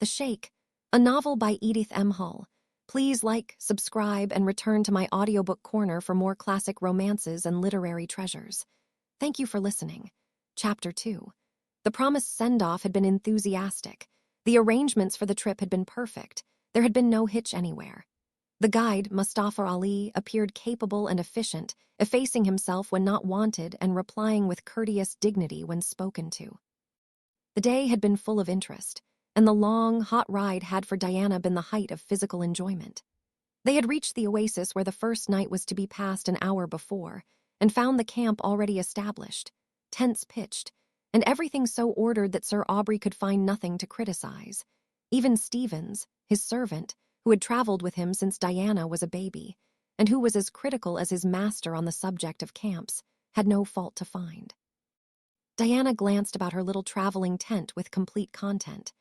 The Sheik, a novel by Edith M. Hull. Please like, subscribe, and return to my audiobook corner for more classic romances and literary treasures. Thank you for listening. Chapter 2. The promised send-off had been enthusiastic. The arrangements for the trip had been perfect. There had been no hitch anywhere. The guide, Mustafa Ali, appeared capable and efficient, effacing himself when not wanted and replying with courteous dignity when spoken to. The day had been full of interest, and the long, hot ride had for Diana been the height of physical enjoyment. They had reached the oasis where the first night was to be passed an hour before, and found the camp already established, tents pitched, and everything so ordered that Sir Aubrey could find nothing to criticize. Even Stevens, his servant, who had traveled with him since Diana was a baby, and who was as critical as his master on the subject of camps, had no fault to find. Diana glanced about her little traveling tent with complete content.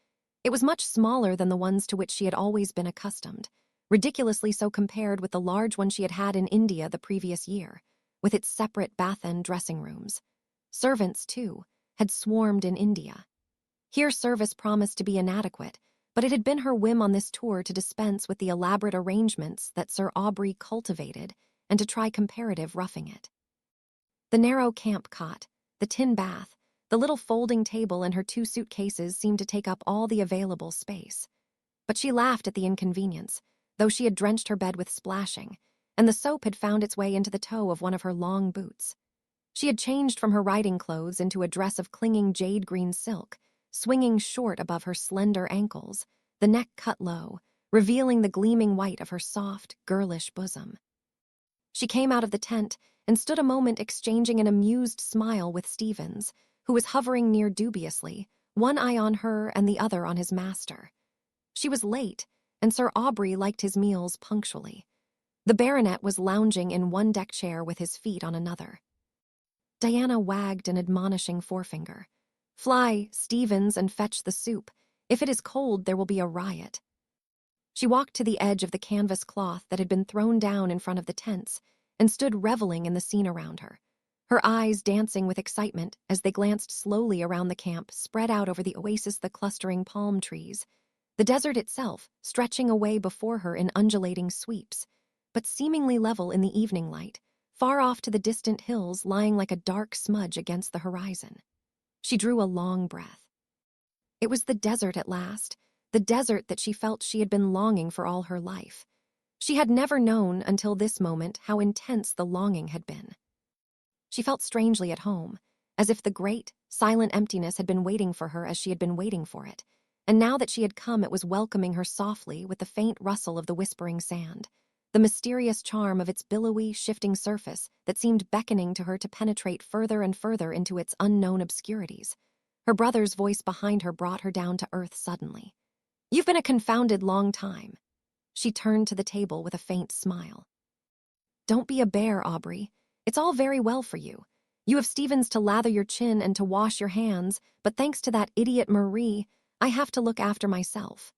It was much smaller than the ones to which she had always been accustomed, ridiculously so compared with the large one she had had in India the previous year, with its separate bath and dressing rooms. Servants, too, had swarmed in India. Here service promised to be inadequate, but it had been her whim on this tour to dispense with the elaborate arrangements that Sir Aubrey cultivated and to try comparative roughing it. The narrow camp cot, the tin bath, the little folding table and her 2 suitcases seemed to take up all the available space. But she laughed at the inconvenience, though she had drenched her bed with splashing, and the soap had found its way into the toe of one of her long boots. She had changed from her riding clothes into a dress of clinging jade green silk, swinging short above her slender ankles, the neck cut low, revealing the gleaming white of her soft, girlish bosom. She came out of the tent and stood a moment exchanging an amused smile with Stevens, who was hovering near dubiously, one eye on her and the other on his master. She was late, and Sir Aubrey liked his meals punctually. The baronet was lounging in one deck chair with his feet on another. Diana wagged an admonishing forefinger. "Fly, Stevens, and fetch the soup. If it is cold, there will be a riot." She walked to the edge of the canvas cloth that had been thrown down in front of the tents and stood reveling in the scene around her, her eyes dancing with excitement as they glanced slowly around the camp spread out over the oasis, the clustering palm trees, the desert itself stretching away before her in undulating sweeps, but seemingly level in the evening light, far off to the distant hills lying like a dark smudge against the horizon. She drew a long breath. It was the desert at last, the desert that she felt she had been longing for all her life. She had never known until this moment how intense the longing had been. She felt strangely at home, as if the great, silent emptiness had been waiting for her as she had been waiting for it, and now that she had come it was welcoming her softly with the faint rustle of the whispering sand, the mysterious charm of its billowy, shifting surface that seemed beckoning to her to penetrate further and further into its unknown obscurities. Her brother's voice behind her brought her down to earth suddenly. "You've been a confounded long time." She turned to the table with a faint smile. "Don't be a bear, Aubrey. It's all very well for you. You have Stevens to lather your chin and to wash your hands, but thanks to that idiot Marie, I have to look after myself."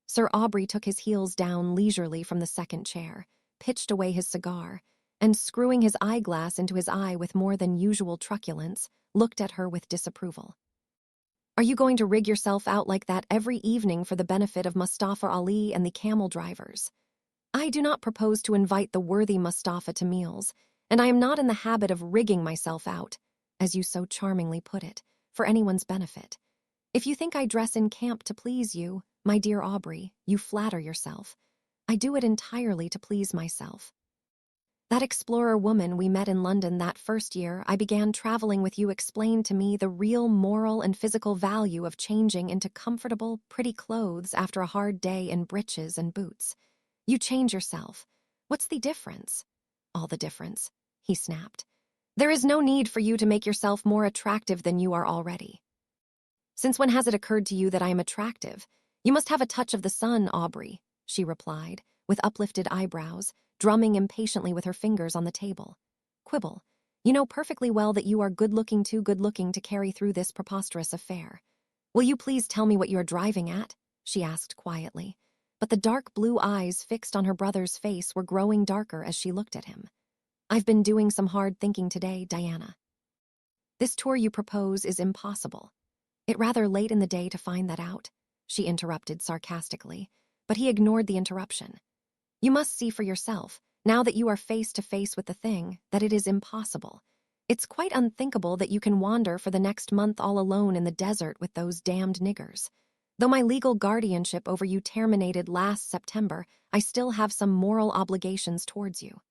Sir Aubrey took his heels down leisurely from the second chair, pitched away his cigar, and screwing his eyeglass into his eye with more than usual truculence, looked at her with disapproval. "Are you going to rig yourself out like that every evening for the benefit of Mustafa Ali and the camel drivers? I do not propose to invite the worthy Mustafa to meals, and I am not in the habit of rigging myself out, as you so charmingly put it, for anyone's benefit. If you think I dress in camp to please you, my dear Aubrey, you flatter yourself. I do it entirely to please myself. That explorer woman we met in London that first year I began traveling with you explained to me the real moral and physical value of changing into comfortable, pretty clothes after a hard day in breeches and boots. You change yourself. What's the difference?" "All the difference," he snapped. "There is no need for you to make yourself more attractive than you are already." "Since when has it occurred to you that I am attractive? You must have a touch of the sun, Aubrey," she replied, with uplifted eyebrows, drumming impatiently with her fingers on the table. "Quibble. You know perfectly well that you are good-looking, too good-looking to carry through this preposterous affair. Will you please tell me what you are driving at?" she asked quietly, but the dark blue eyes fixed on her brother's face were growing darker as she looked at him. "I've been doing some hard thinking today, Diana. This tour you propose is impossible. It's rather late in the day to find that out," she interrupted sarcastically, but he ignored the interruption. You must see for yourself, now that you are face to face with the thing, that it is impossible. It's quite unthinkable that you can wander for the next month all alone in the desert with those damned niggers. Though my legal guardianship over you terminated last September, I still have some moral obligations towards you.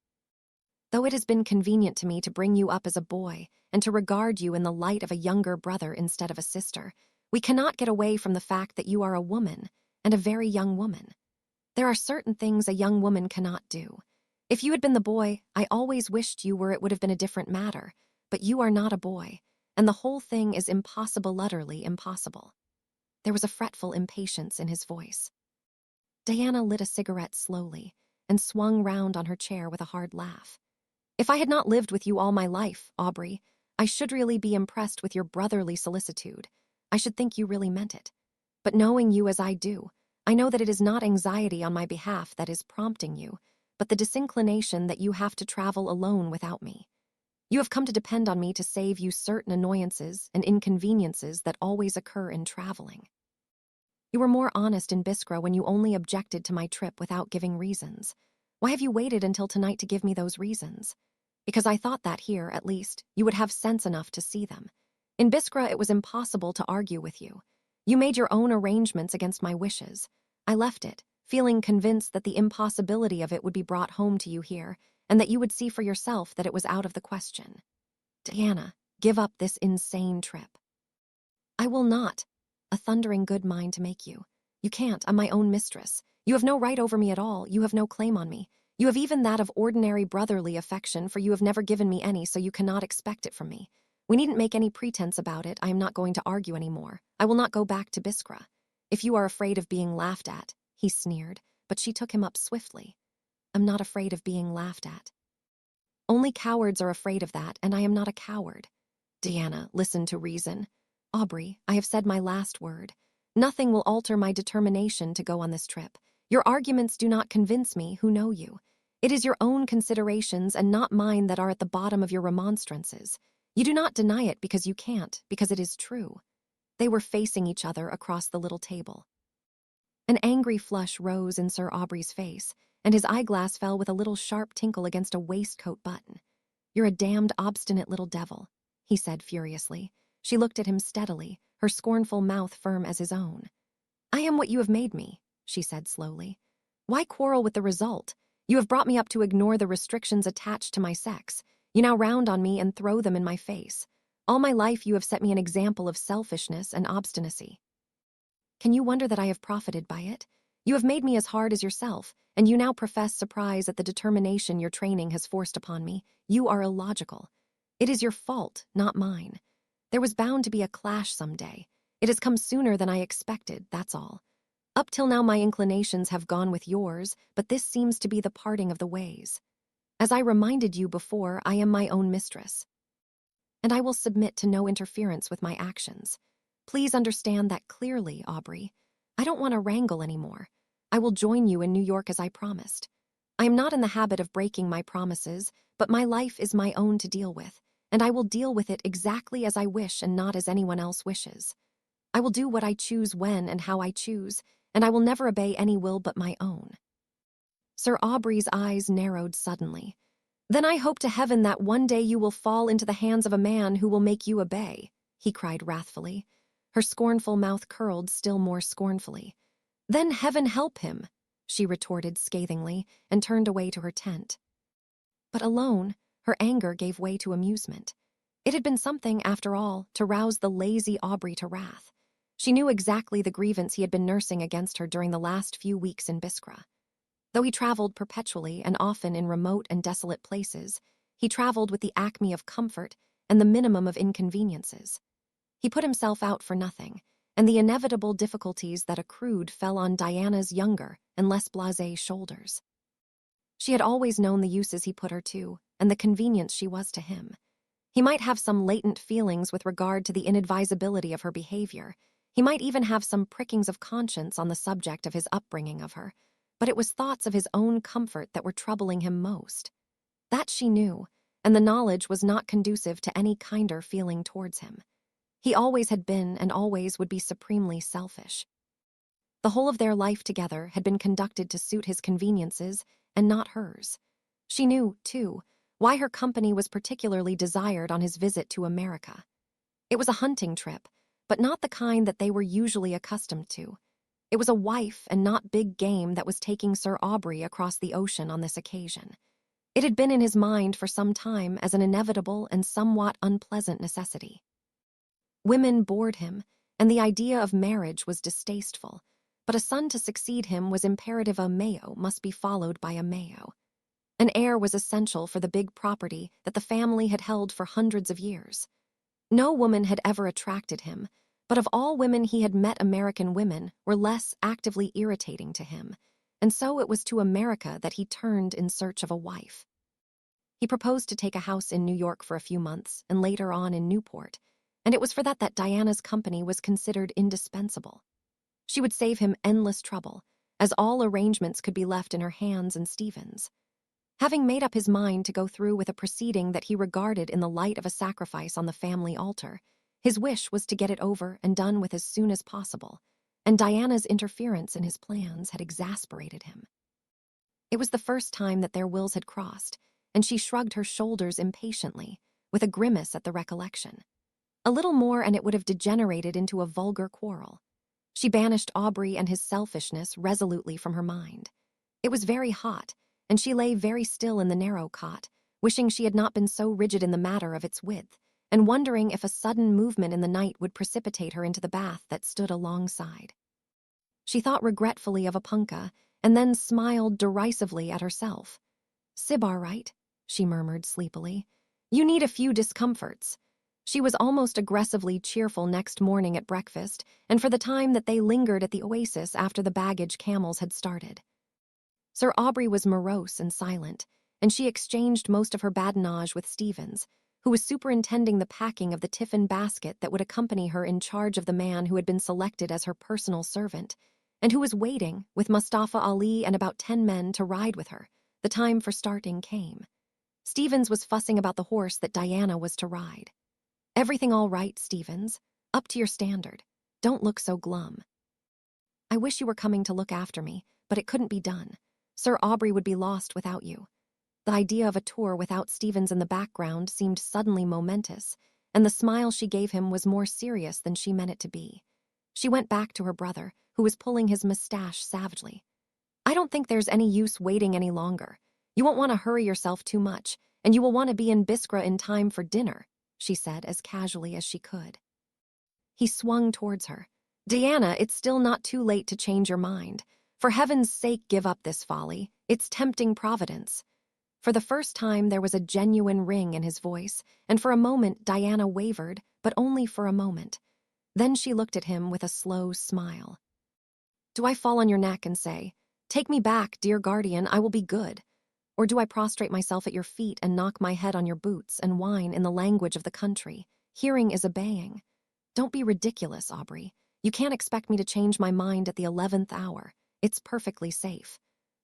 Though it has been convenient to me to bring you up as a boy and to regard you in the light of a younger brother instead of a sister, we cannot get away from the fact that you are a woman, and a very young woman. There are certain things a young woman cannot do. If you had been the boy I always wished you were, it would have been a different matter, but you are not a boy, and the whole thing is impossible, utterly impossible. There was a fretful impatience in his voice. Diana lit a cigarette slowly and swung round on her chair with a hard laugh. If I had not lived with you all my life, Aubrey, I should really be impressed with your brotherly solicitude. I should think you really meant it. But knowing you as I do, I know that it is not anxiety on my behalf that is prompting you, but the disinclination that you have to travel alone without me. You have come to depend on me to save you certain annoyances and inconveniences that always occur in traveling. You were more honest in Biskra when you only objected to my trip without giving reasons. Why have you waited until tonight to give me those reasons? Because I thought that here, at least, you would have sense enough to see them. In Biskra, it was impossible to argue with you. You made your own arrangements against my wishes. I left it, feeling convinced that the impossibility of it would be brought home to you here, and that you would see for yourself that it was out of the question. Diana, give up this insane trip. I will not. A thundering good mind to make you. You can't, I'm my own mistress. You have no right over me at all, you have no claim on me. You have even that of ordinary brotherly affection, for you have never given me any, so you cannot expect it from me. We needn't make any pretense about it, I am not going to argue any more. I will not go back to Biskra. If you are afraid of being laughed at, he sneered, but she took him up swiftly. I'm not afraid of being laughed at. Only cowards are afraid of that, and I am not a coward. Diana, listen to reason. Aubrey, I have said my last word. Nothing will alter my determination to go on this trip. Your arguments do not convince me, who know you. It is your own considerations and not mine that are at the bottom of your remonstrances. You do not deny it because you can't, because it is true. They were facing each other across the little table. An angry flush rose in Sir Aubrey's face, and his eyeglass fell with a little sharp tinkle against a waistcoat button. You're a damned obstinate little devil, he said furiously. She looked at him steadily, her scornful mouth firm as his own. I am what you have made me, she said slowly. Why quarrel with the result? You have brought me up to ignore the restrictions attached to my sex. You now round on me and throw them in my face. All my life you have set me an example of selfishness and obstinacy. Can you wonder that I have profited by it? You have made me as hard as yourself, and you now profess surprise at the determination your training has forced upon me. You are illogical. It is your fault, not mine. There was bound to be a clash someday. It has come sooner than I expected, that's all. Up till now my inclinations have gone with yours, but this seems to be the parting of the ways. As I reminded you before, I am my own mistress. And I will submit to no interference with my actions. Please understand that clearly, Aubrey. I don't want to wrangle anymore. I will join you in New York as I promised. I am not in the habit of breaking my promises, but my life is my own to deal with, and I will deal with it exactly as I wish and not as anyone else wishes. I will do what I choose when and how I choose, and I will never obey any will but my own. Sir Aubrey's eyes narrowed suddenly. Then I hope to heaven that one day you will fall into the hands of a man who will make you obey, he cried wrathfully. Her scornful mouth curled still more scornfully. Then heaven help him, she retorted scathingly and turned away to her tent. But alone, her anger gave way to amusement. It had been something, after all, to rouse the lazy Aubrey to wrath. She knew exactly the grievance he had been nursing against her during the last few weeks in Biskra. Though he traveled perpetually and often in remote and desolate places, he traveled with the acme of comfort and the minimum of inconveniences. He put himself out for nothing, and the inevitable difficulties that accrued fell on Diana's younger and less blasé shoulders. She had always known the uses he put her to, and the convenience she was to him. He might have some latent feelings with regard to the inadvisability of her behavior. He might even have some prickings of conscience on the subject of his upbringing of her, but it was thoughts of his own comfort that were troubling him most. That she knew, and the knowledge was not conducive to any kinder feeling towards him. He always had been and always would be supremely selfish. The whole of their life together had been conducted to suit his conveniences and not hers. She knew, too, why her company was particularly desired on his visit to America. It was a hunting trip, but not the kind that they were usually accustomed to. It was a wife and not big game that was taking Sir Aubrey across the ocean on this occasion. It had been in his mind for some time as an inevitable and somewhat unpleasant necessity. Women bored him, and the idea of marriage was distasteful, but a son to succeed him was imperative. A Mayo must be followed by a Mayo. An heir was essential for the big property that the family had held for hundreds of years. No woman had ever attracted him, but of all women he had met, American women were less actively irritating to him, and so it was to America that he turned in search of a wife. He proposed to take a house in New York for a few months and later on in Newport, and it was for that Diana's company was considered indispensable. She would save him endless trouble, as all arrangements could be left in her hands and Stephen's. Having made up his mind to go through with a proceeding that he regarded in the light of a sacrifice on the family altar, his wish was to get it over and done with as soon as possible, and Diana's interference in his plans had exasperated him. It was the first time that their wills had crossed, and she shrugged her shoulders impatiently, with a grimace at the recollection. A little more and it would have degenerated into a vulgar quarrel. She banished Aubrey and his selfishness resolutely from her mind. It was very hot, and she lay very still in the narrow cot, wishing she had not been so rigid in the matter of its width, and wondering if a sudden movement in the night would precipitate her into the bath that stood alongside. She thought regretfully of a punkah, and then smiled derisively at herself. "Sibar, right?" she murmured sleepily. "You need a few discomforts." She was almost aggressively cheerful next morning at breakfast, and for the time that they lingered at the oasis after the baggage camels had started. Sir Aubrey was morose and silent, and she exchanged most of her badinage with Stevens, who was superintending the packing of the tiffin basket that would accompany her in charge of the man who had been selected as her personal servant, and who was waiting, with Mustafa Ali and about 10 men to ride with her. The time for starting came. Stevens was fussing about the horse that Diana was to ride. "Everything all right, Stevens? Up to your standard. Don't look so glum." "I wish you were coming to look after me, but it couldn't be done. Sir Aubrey would be lost without you." The idea of a tour without Stevens in the background seemed suddenly momentous, and the smile she gave him was more serious than she meant it to be. She went back to her brother, who was pulling his mustache savagely. "I don't think there's any use waiting any longer. You won't want to hurry yourself too much, and you will want to be in Biskra in time for dinner," she said as casually as she could. He swung towards her. "Diana, it's still not too late to change your mind. For heaven's sake, give up this folly. It's tempting Providence." For the first time, there was a genuine ring in his voice, and for a moment Diana wavered, but only for a moment. Then she looked at him with a slow smile. "Do I fall on your neck and say, 'Take me back, dear guardian, I will be good'? Or do I prostrate myself at your feet and knock my head on your boots and whine in the language of the country? Hearing is obeying. Don't be ridiculous, Aubrey. You can't expect me to change my mind at the 11th hour. It's perfectly safe.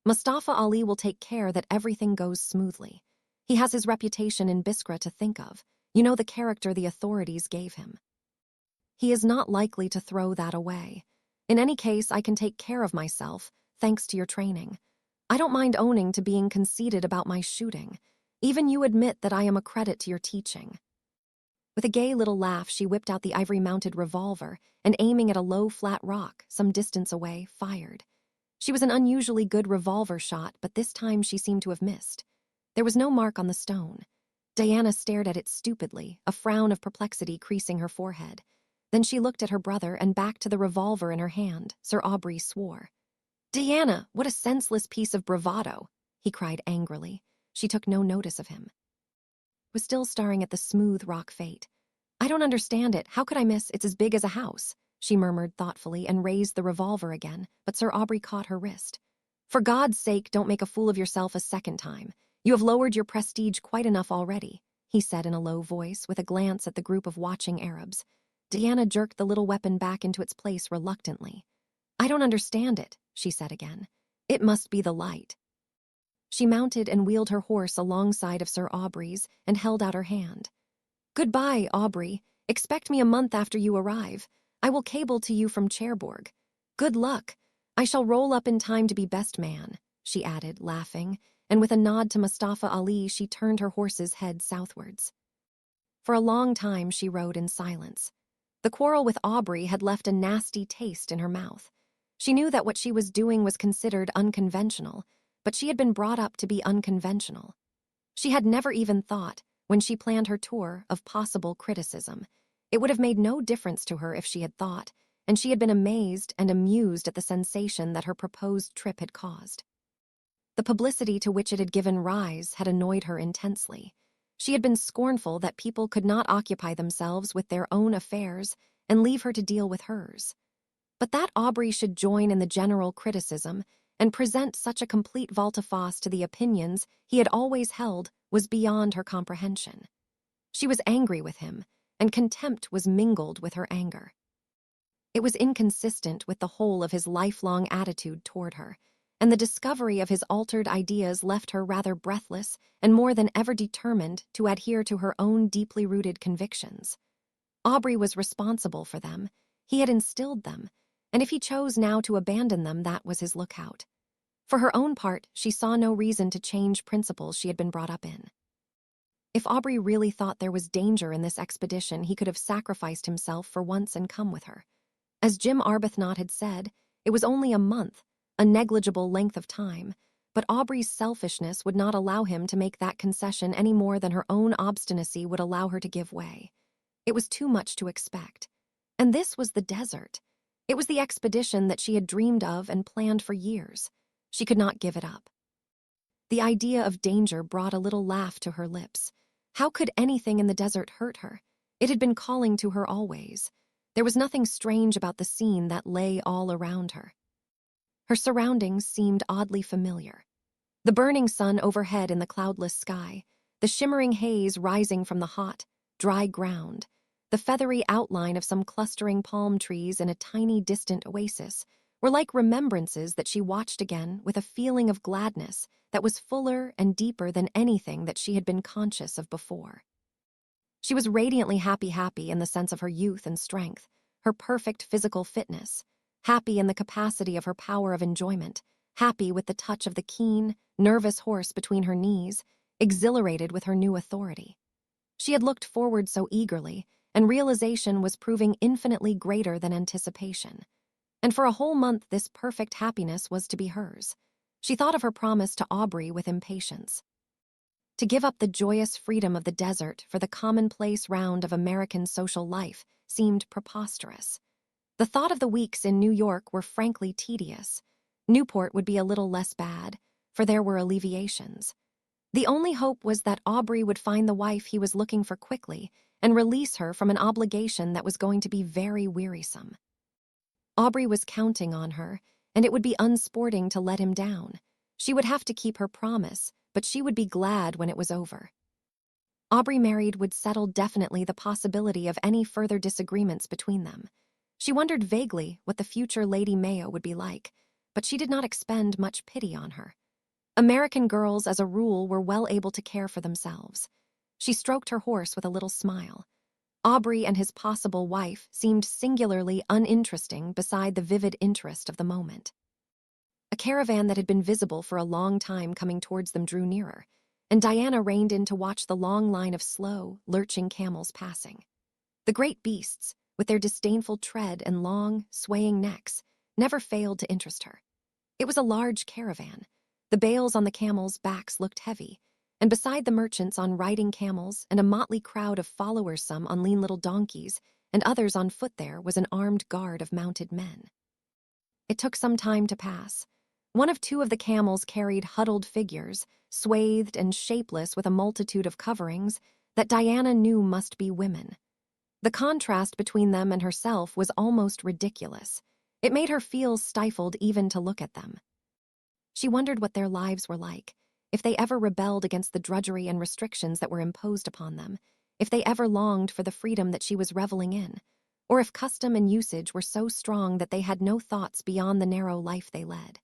Mustafa Ali will take care that everything goes smoothly. He has his reputation in Biskra to think of. You know the character the authorities gave him. He is not likely to throw that away. In any case, I can take care of myself, thanks to your training. I don't mind owning to being conceited about my shooting. Even you admit that I am a credit to your teaching." With a gay little laugh, she whipped out the ivory-mounted revolver and, aiming at a low, flat rock some distance away, fired. She was an unusually good revolver shot, but this time she seemed to have missed. There was no mark on the stone. Diana stared at it stupidly, a frown of perplexity creasing her forehead. Then she looked at her brother and back to the revolver in her hand. Sir Aubrey swore. "Diana, what a senseless piece of bravado!" he cried angrily. She took no notice of him. Was still staring at the smooth rock fate. "I don't understand it. How could I miss? It's as big as a house," she murmured thoughtfully and raised the revolver again, but Sir Aubrey caught her wrist. "For God's sake, don't make a fool of yourself a second time. You have lowered your prestige quite enough already," he said in a low voice with a glance at the group of watching Arabs. Diana jerked the little weapon back into its place reluctantly. "I don't understand it," she said again. "It must be the light." She mounted and wheeled her horse alongside of Sir Aubrey's and held out her hand. "Goodbye, Aubrey. Expect me a month after you arrive. I will cable to you from Cherbourg. Good luck. "I shall roll up in time to be best man," she added, laughing, and with a nod to Mustafa Ali, she turned her horse's head southwards. For a long time she rode in silence. The quarrel with Aubrey had left a nasty taste in her mouth. She knew that what she was doing was considered unconventional, but she had been brought up to be unconventional. She had never even thought, when she planned her tour, of possible criticism. It would have made no difference to her if she had thought, and she had been amazed and amused at the sensation that her proposed trip had caused. The publicity to which it had given rise had annoyed her intensely. She had been scornful that people could not occupy themselves with their own affairs and leave her to deal with hers. But that Aubrey should join in the general criticism and present such a complete volte-face to the opinions he had always held was beyond her comprehension. She was angry with him, and contempt was mingled with her anger. It was inconsistent with the whole of his lifelong attitude toward her, and the discovery of his altered ideas left her rather breathless and more than ever determined to adhere to her own deeply rooted convictions. Aubrey was responsible for them. He had instilled them, and if he chose now to abandon them, that was his lookout. For her own part, she saw no reason to change principles she had been brought up in. If Aubrey really thought there was danger in this expedition, he could have sacrificed himself for once and come with her. As Jim Arbuthnot had said, it was only a month, a negligible length of time, but Aubrey's selfishness would not allow him to make that concession any more than her own obstinacy would allow her to give way. It was too much to expect. And this was the desert. It was the expedition that she had dreamed of and planned for years. She could not give it up. The idea of danger brought a little laugh to her lips. How could anything in the desert hurt her? It had been calling to her always. There was nothing strange about the scene that lay all around her. Her surroundings seemed oddly familiar. The burning sun overhead in the cloudless sky, the shimmering haze rising from the hot, dry ground, the feathery outline of some clustering palm trees in a tiny distant oasis were like remembrances that she watched again with a feeling of gladness that was fuller and deeper than anything that she had been conscious of before. She was radiantly happy in the sense of her youth and strength, her perfect physical fitness, happy in the capacity of her power of enjoyment, happy with the touch of the keen, nervous horse between her knees, exhilarated with her new authority. She had looked forward so eagerly, and realization was proving infinitely greater than anticipation. And for a whole month this perfect happiness was to be hers. She thought of her promise to Aubrey with impatience. To give up the joyous freedom of the desert for the commonplace round of American social life seemed preposterous. The thought of the weeks in New York were frankly tedious. Newport would be a little less bad, for there were alleviations. The only hope was that Aubrey would find the wife he was looking for quickly and release her from an obligation that was going to be very wearisome. Aubrey was counting on her, and it would be unsporting to let him down. She would have to keep her promise, but she would be glad when it was over. Aubrey married would settle definitely the possibility of any further disagreements between them. She wondered vaguely what the future Lady Mayo would be like, but she did not expend much pity on her. American girls, as a rule, were well able to care for themselves. She stroked her horse with a little smile. Aubrey and his possible wife seemed singularly uninteresting beside the vivid interest of the moment. A caravan that had been visible for a long time coming towards them drew nearer, and Diana reined in to watch the long line of slow, lurching camels passing. The great beasts, with their disdainful tread and long, swaying necks, never failed to interest her. It was a large caravan. The bales on the camels' backs looked heavy, and beside the merchants on riding camels and a motley crowd of followers, some on lean little donkeys and others on foot, there was an armed guard of mounted men. It took some time to pass. One of two of the camels carried huddled figures, swathed and shapeless with a multitude of coverings, that Diana knew must be women. The contrast between them and herself was almost ridiculous. It made her feel stifled even to look at them. She wondered what their lives were like, if they ever rebelled against the drudgery and restrictions that were imposed upon them, if they ever longed for the freedom that she was reveling in, or if custom and usage were so strong that they had no thoughts beyond the narrow life they led.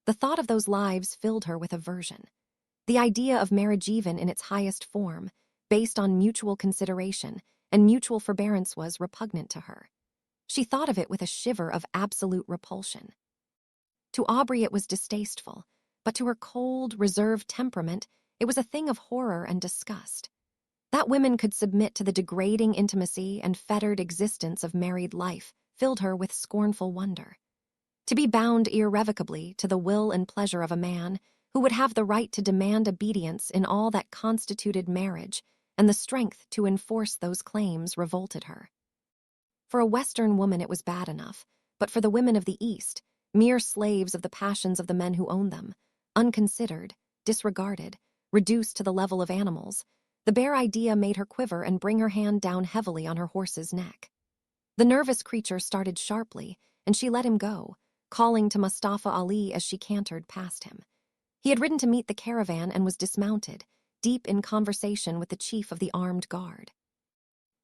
The thought of those lives filled her with aversion. The idea of marriage, even in its highest form, based on mutual consideration and mutual forbearance, was repugnant to her. She thought of it with a shiver of absolute repulsion. To Aubrey it was distasteful, but to her cold, reserved temperament, it was a thing of horror and disgust. That women could submit to the degrading intimacy and fettered existence of married life filled her with scornful wonder. To be bound irrevocably to the will and pleasure of a man who would have the right to demand obedience in all that constituted marriage and the strength to enforce those claims revolted her. For a Western woman it was bad enough, but for the women of the East, mere slaves of the passions of the men who owned them, unconsidered, disregarded, reduced to the level of animals, the bare idea made her quiver and bring her hand down heavily on her horse's neck. The nervous creature started sharply, and she let him go, calling to Mustafa Ali as she cantered past him. He had ridden to meet the caravan and was dismounted, deep in conversation with the chief of the armed guard.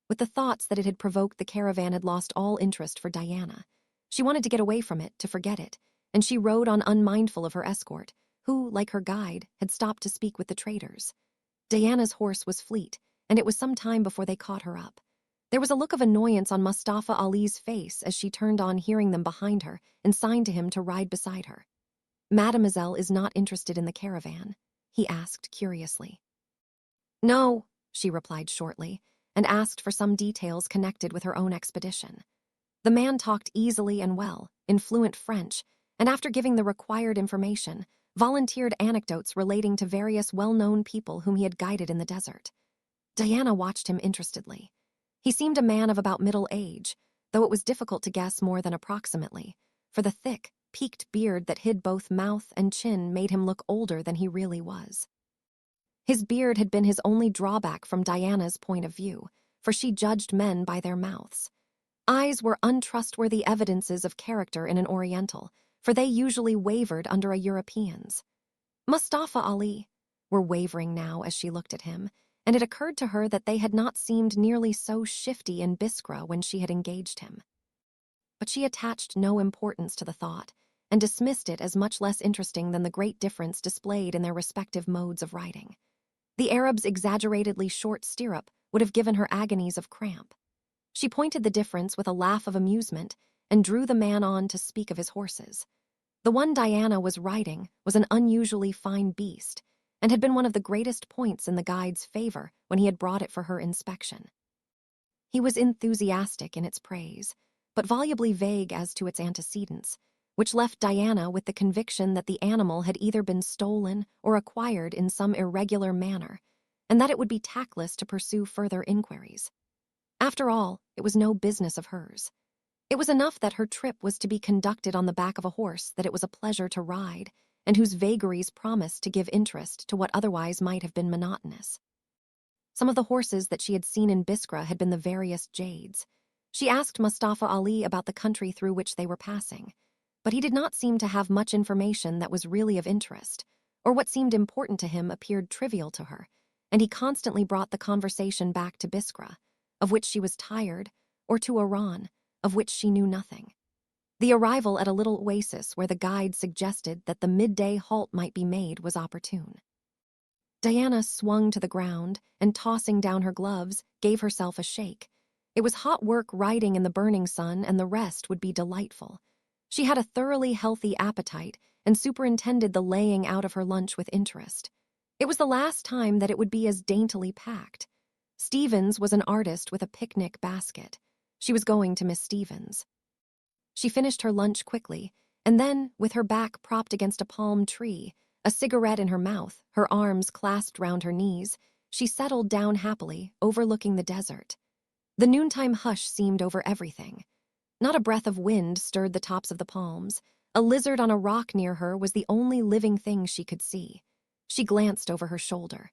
With the thoughts that it had provoked, the caravan had lost all interest for Diana. She wanted to get away from it, to forget it, and she rode on unmindful of her escort, who, like her guide, had stopped to speak with the traders. Diana's horse was fleet, and it was some time before they caught her up. There was a look of annoyance on Mustafa Ali's face as she turned on hearing them behind her and signed to him to ride beside her. "Mademoiselle is not interested in the caravan?" he asked curiously. "No," she replied shortly, and asked for some details connected with her own expedition. The man talked easily and well, in fluent French, and after giving the required information, volunteered anecdotes relating to various well-known people whom he had guided in the desert. Diana watched him interestedly. He seemed a man of about middle age, though it was difficult to guess more than approximately, for the thick, peaked beard that hid both mouth and chin made him look older than he really was. His beard had been his only drawback from Diana's point of view, for she judged men by their mouths. Eyes were untrustworthy evidences of character in an Oriental, for they usually wavered under a European's. Mustafa Ali were wavering now as she looked at him, and it occurred to her that they had not seemed nearly so shifty in Biskra when she had engaged him. But she attached no importance to the thought, and dismissed it as much less interesting than the great difference displayed in their respective modes of riding. The Arab's exaggeratedly short stirrup would have given her agonies of cramp. She pointed the difference with a laugh of amusement and drew the man on to speak of his horses. The one Diana was riding was an unusually fine beast, and had been one of the greatest points in the guide's favor when he had brought it for her inspection. He was enthusiastic in its praise, but volubly vague as to its antecedents, which left Diana with the conviction that the animal had either been stolen or acquired in some irregular manner, and that it would be tactless to pursue further inquiries. After all, it was no business of hers. It was enough that her trip was to be conducted on the back of a horse that it was a pleasure to ride, and whose vagaries promised to give interest to what otherwise might have been monotonous. Some of the horses that she had seen in Biskra had been the veriest jades. She asked Mustafa Ali about the country through which they were passing, but he did not seem to have much information that was really of interest, or what seemed important to him appeared trivial to her, and he constantly brought the conversation back to Biskra, of which she was tired, or to Oran, of which she knew nothing. The arrival at a little oasis where the guide suggested that the midday halt might be made was opportune. Diana swung to the ground and, tossing down her gloves, gave herself a shake. It was hot work riding in the burning sun, and the rest would be delightful. She had a thoroughly healthy appetite and superintended the laying out of her lunch with interest. It was the last time that it would be as daintily packed. Stevens was an artist with a picnic basket. She was going to Miss Stevens. She finished her lunch quickly, and then, with her back propped against a palm tree, a cigarette in her mouth, her arms clasped round her knees, she settled down happily, overlooking the desert. The noontime hush seemed over everything. Not a breath of wind stirred the tops of the palms. A lizard on a rock near her was the only living thing she could see. She glanced over her shoulder.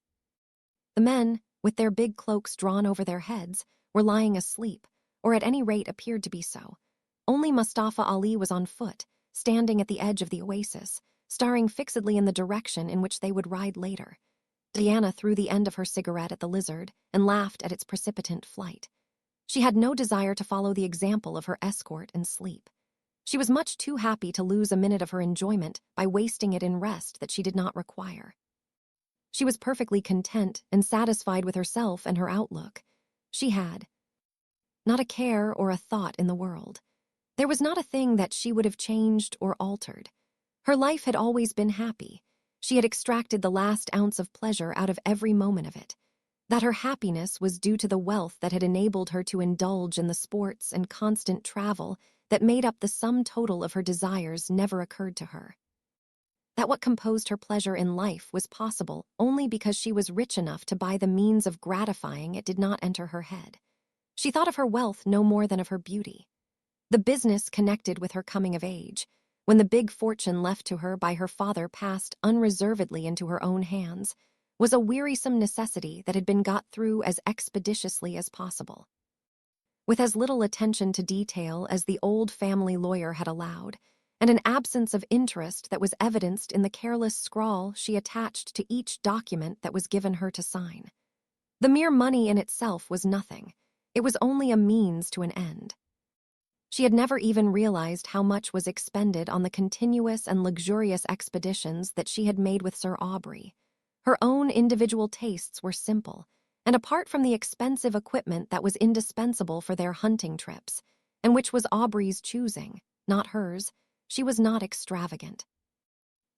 The men, with their big cloaks drawn over their heads, were lying asleep, or at any rate appeared to be so. Only Mustafa Ali was on foot, standing at the edge of the oasis, staring fixedly in the direction in which they would ride later. Diana threw the end of her cigarette at the lizard and laughed at its precipitant flight. She had no desire to follow the example of her escort and sleep. She was much too happy to lose a minute of her enjoyment by wasting it in rest that she did not require. She was perfectly content and satisfied with herself and her outlook. She had not a care or a thought in the world. There was not a thing that she would have changed or altered. Her life had always been happy. She had extracted the last ounce of pleasure out of every moment of it. That her happiness was due to the wealth that had enabled her to indulge in the sports and constant travel that made up the sum total of her desires never occurred to her. That what composed her pleasure in life was possible only because she was rich enough to buy the means of gratifying it did not enter her head. She thought of her wealth no more than of her beauty. The business connected with her coming of age, when the big fortune left to her by her father passed unreservedly into her own hands, was a wearisome necessity that had been got through as expeditiously as possible. With as little attention to detail as the old family lawyer had allowed, and an absence of interest that was evidenced in the careless scrawl she attached to each document that was given her to sign. The mere money in itself was nothing. It was only a means to an end. She had never even realized how much was expended on the continuous and luxurious expeditions that she had made with Sir Aubrey. Her own individual tastes were simple, and apart from the expensive equipment that was indispensable for their hunting trips, and which was Aubrey's choosing, not hers, she was not extravagant.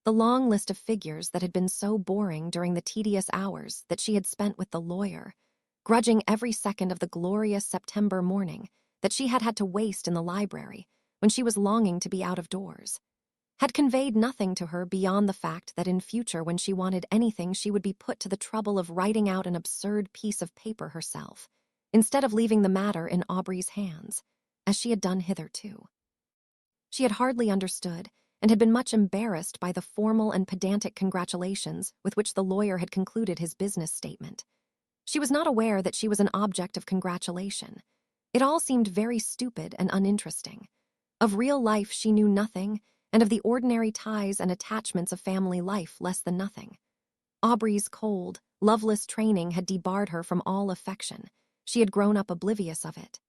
The long list of figures that had been so boring during the tedious hours that she had spent with the lawyer, grudging every second of the glorious September morning that she had had to waste in the library when she was longing to be out of doors, had conveyed nothing to her beyond the fact that in future when she wanted anything she would be put to the trouble of writing out an absurd piece of paper herself, instead of leaving the matter in Aubrey's hands, as she had done hitherto. She had hardly understood, and had been much embarrassed by the formal and pedantic congratulations with which the lawyer had concluded his business statement. She was not aware that she was an object of congratulation. It all seemed very stupid and uninteresting. Of real life she knew nothing, and of the ordinary ties and attachments of family life less than nothing. Aubrey's cold, loveless training had debarred her from all affection. She had grown up oblivious of it.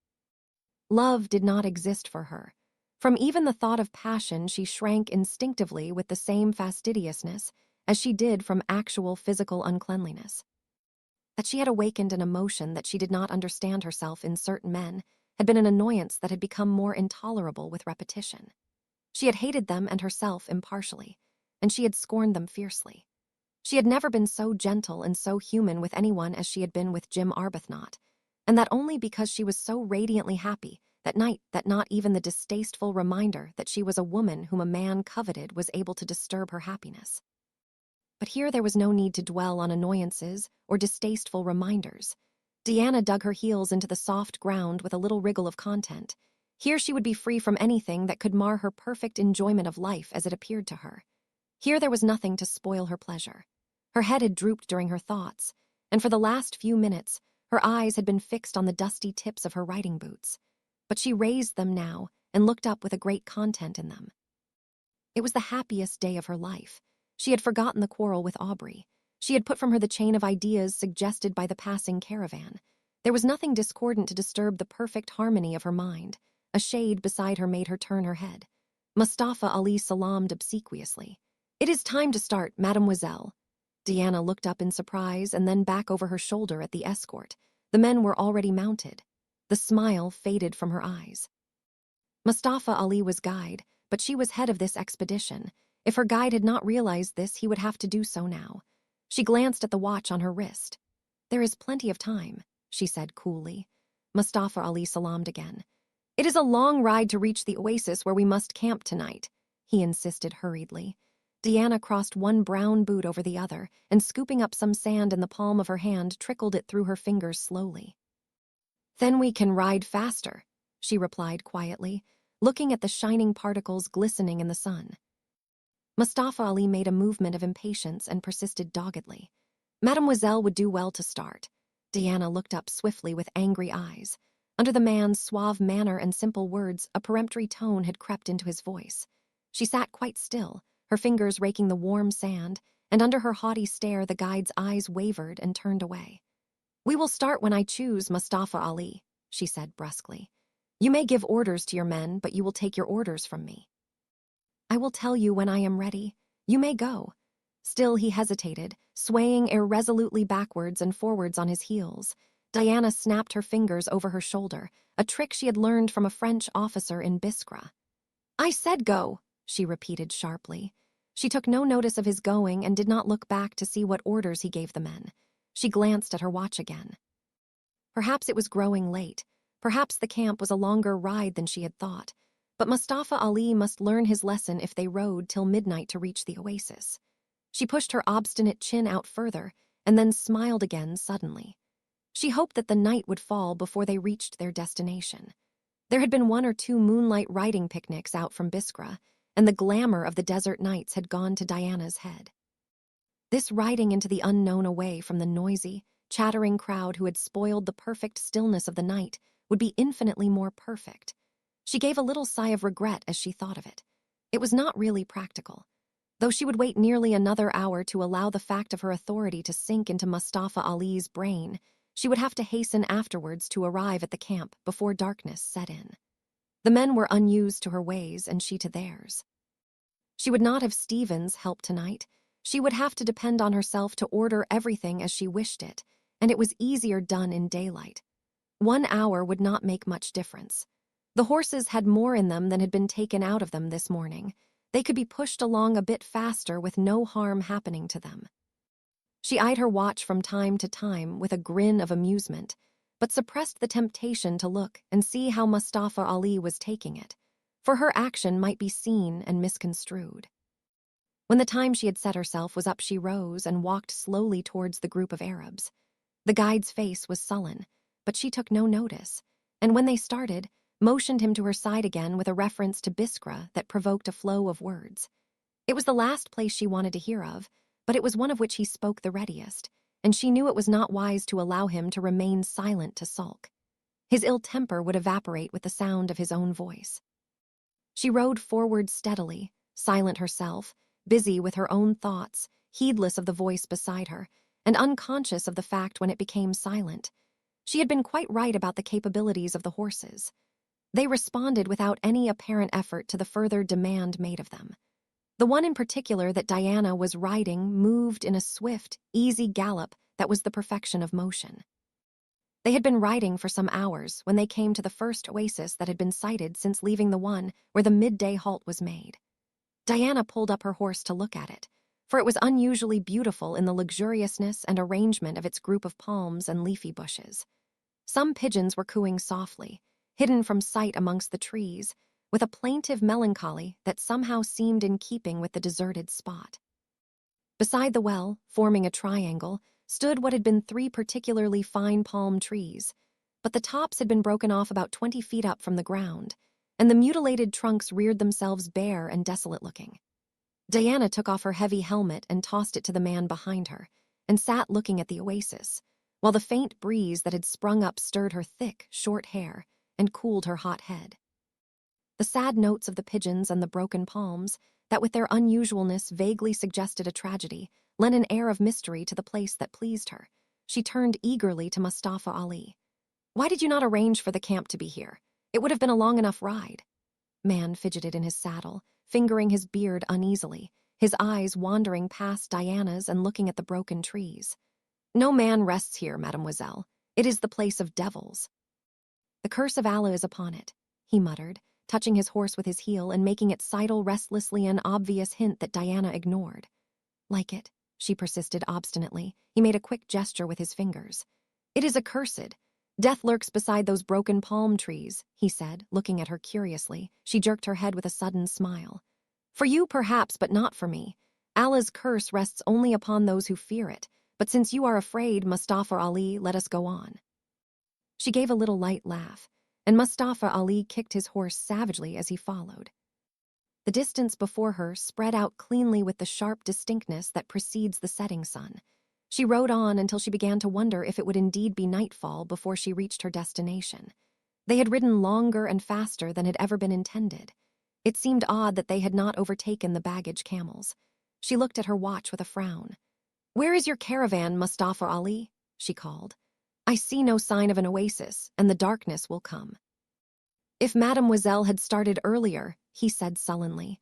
Love did not exist for her. From even the thought of passion she shrank instinctively with the same fastidiousness as she did from actual physical uncleanliness. That she had awakened an emotion that she did not understand herself in certain men had been an annoyance that had become more intolerable with repetition. She had hated them and herself impartially, and she had scorned them fiercely. She had never been so gentle and so human with anyone as she had been with Jim Arbuthnot, and that only because she was so radiantly happy that night that not even the distasteful reminder that she was a woman whom a man coveted was able to disturb her happiness. But here there was no need to dwell on annoyances or distasteful reminders. Diana dug her heels into the soft ground with a little wriggle of content. Here she would be free from anything that could mar her perfect enjoyment of life as it appeared to her. Here there was nothing to spoil her pleasure. Her head had drooped during her thoughts, and for the last few minutes her eyes had been fixed on the dusty tips of her riding boots. But she raised them now and looked up with a great content in them. It was the happiest day of her life. She had forgotten the quarrel with Aubrey. She had put from her the chain of ideas suggested by the passing caravan. There was nothing discordant to disturb the perfect harmony of her mind. A shade beside her made her turn her head. Mustafa Ali salaamed obsequiously. "It is time to start, mademoiselle." Diana looked up in surprise and then back over her shoulder at the escort. The men were already mounted. The smile faded from her eyes. Mustafa Ali was guide, but she was head of this expedition. If her guide had not realized this, he would have to do so now. She glanced at the watch on her wrist. "There is plenty of time," she said coolly. Mustafa Ali salaamed again. "It is a long ride to reach the oasis where we must camp tonight," he insisted hurriedly. Diana crossed one brown boot over the other, and scooping up some sand in the palm of her hand, trickled it through her fingers slowly. "Then we can ride faster," she replied quietly, looking at the shining particles glistening in the sun. Mustafa Ali made a movement of impatience and persisted doggedly. Mademoiselle would do well to start. Diana looked up swiftly with angry eyes. Under the man's suave manner and simple words, a peremptory tone had crept into his voice. She sat quite still, her fingers raking the warm sand, and under her haughty stare the guide's eyes wavered and turned away. "We will start when I choose, Mustafa Ali," she said brusquely. "You may give orders to your men, but you will take your orders from me." "I will tell you when I am ready. You may go." Still he hesitated, swaying irresolutely backwards and forwards on his heels. Diana snapped her fingers over her shoulder, a trick she had learned from a French officer in Biskra. "I said go," she repeated sharply. She took no notice of his going and did not look back to see what orders he gave the men. She glanced at her watch again. Perhaps it was growing late. Perhaps the camp was a longer ride than she had thought. But Mustafa Ali must learn his lesson if they rode till midnight to reach the oasis. She pushed her obstinate chin out further and then smiled again suddenly. She hoped that the night would fall before they reached their destination. There had been 1 or 2 moonlight riding picnics out from Biskra, and the glamour of the desert nights had gone to Diana's head. This riding into the unknown away from the noisy, chattering crowd who had spoiled the perfect stillness of the night would be infinitely more perfect. She gave a little sigh of regret as she thought of it. It was not really practical. Though she would wait nearly another hour to allow the fact of her authority to sink into Mustafa Ali's brain, she would have to hasten afterwards to arrive at the camp before darkness set in. The men were unused to her ways and she to theirs. She would not have Stephen's help tonight. She would have to depend on herself to order everything as she wished it, and it was easier done in daylight. 1 hour would not make much difference. The horses had more in them than had been taken out of them this morning. They could be pushed along a bit faster with no harm happening to them. She eyed her watch from time to time with a grin of amusement, but suppressed the temptation to look and see how Mustafa Ali was taking it, for her action might be seen and misconstrued. When the time she had set herself was up, she rose and walked slowly towards the group of Arabs. The guide's face was sullen, but she took no notice, and when they started, motioned him to her side again with a reference to Biskra that provoked a flow of words. It was the last place she wanted to hear of, but it was one of which he spoke the readiest, and she knew it was not wise to allow him to remain silent to sulk. His ill temper would evaporate with the sound of his own voice. She rode forward steadily, silent herself, busy with her own thoughts, heedless of the voice beside her, and unconscious of the fact when it became silent. She had been quite right about the capabilities of the horses. They responded without any apparent effort to the further demand made of them. The one in particular that Diana was riding moved in a swift, easy gallop that was the perfection of motion. They had been riding for some hours when they came to the first oasis that had been sighted since leaving the one where the midday halt was made. Diana pulled up her horse to look at it, for it was unusually beautiful in the luxuriousness and arrangement of its group of palms and leafy bushes. Some pigeons were cooing softly, hidden from sight amongst the trees, with a plaintive melancholy that somehow seemed in keeping with the deserted spot. Beside the well, forming a triangle, stood what had been 3 particularly fine palm trees, but the tops had been broken off about 20 feet up from the ground, and the mutilated trunks reared themselves bare and desolate-looking. Diana took off her heavy helmet and tossed it to the man behind her, and sat looking at the oasis, while the faint breeze that had sprung up stirred her thick, short hair and cooled her hot head. The sad notes of the pigeons and the broken palms, that with their unusualness vaguely suggested a tragedy, lent an air of mystery to the place that pleased her. She turned eagerly to Mustafa Ali. "Why did you not arrange for the camp to be here? It would have been a long enough ride." Man fidgeted in his saddle, fingering his beard uneasily, his eyes wandering past Diana's and looking at the broken trees. "No man rests here, mademoiselle. It is the place of devils." "The curse of Allah is upon it," he muttered, touching his horse with his heel and making it sidle restlessly, an obvious hint that Diana ignored. "Like it," she persisted obstinately. He made a quick gesture with his fingers. "It is accursed. Death lurks beside those broken palm trees," he said, looking at her curiously. She jerked her head with a sudden smile. "For you, perhaps, but not for me. Allah's curse rests only upon those who fear it, but since you are afraid, Mustafa Ali, let us go on." She gave a little light laugh, and Mustafa Ali kicked his horse savagely as he followed. The distance before her spread out cleanly with the sharp distinctness that precedes the setting sun. She rode on until she began to wonder if it would indeed be nightfall before she reached her destination. They had ridden longer and faster than had ever been intended. It seemed odd that they had not overtaken the baggage camels. She looked at her watch with a frown. "Where is your caravan, Mustafa Ali?" she called. "I see no sign of an oasis, and the darkness will come." "If Mademoiselle had started earlier," he said sullenly.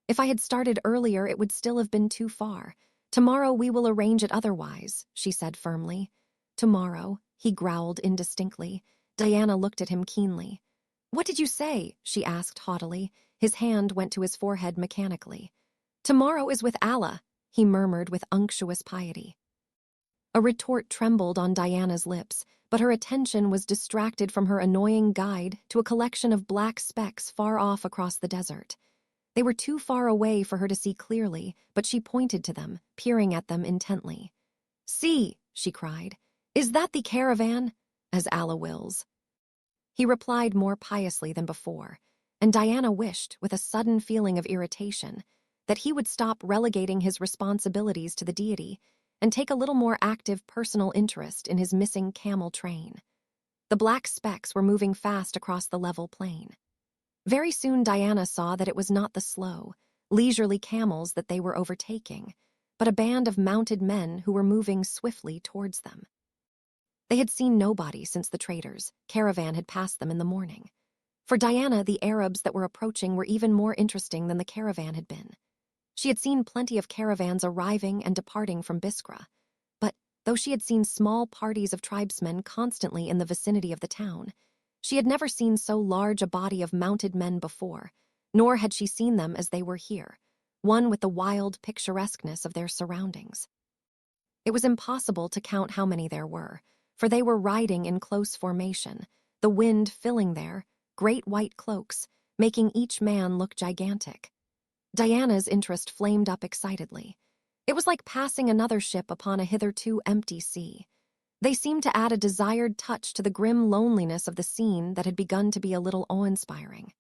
"If I had started earlier, it would still have been too far. Tomorrow we will arrange it otherwise," she said firmly. "Tomorrow," he growled indistinctly. Diana looked at him keenly. "What did you say?" she asked haughtily. His hand went to his forehead mechanically. Tomorrow is with Allah, he murmured with unctuous piety. A retort trembled on Diana's lips, but her attention was distracted from her annoying guide to a collection of black specks far off across the desert. They were too far away for her to see clearly, but she pointed to them, peering at them intently. "See," she cried, "is that the caravan? As Allah wills." He replied more piously than before, and Diana wished, with a sudden feeling of irritation, that he would stop relegating his responsibilities to the deity and take a little more active personal interest in his missing camel train. The black specks were moving fast across the level plain. Very soon Diana saw that it was not the slow, leisurely camels that they were overtaking, but a band of mounted men who were moving swiftly towards them. They had seen nobody since the traders' caravan had passed them in the morning. For Diana, the Arabs that were approaching were even more interesting than the caravan had been. She had seen plenty of caravans arriving and departing from Biskra, but though she had seen small parties of tribesmen constantly in the vicinity of the town, she had never seen so large a body of mounted men before, nor had she seen them as they were here, one with the wild picturesqueness of their surroundings. It was impossible to count how many there were, for they were riding in close formation, the wind filling their great white cloaks, making each man look gigantic. Diana's interest flamed up excitedly. It was like passing another ship upon a hitherto empty sea. They seemed to add a desired touch to the grim loneliness of the scene that had begun to be a little awe-inspiring.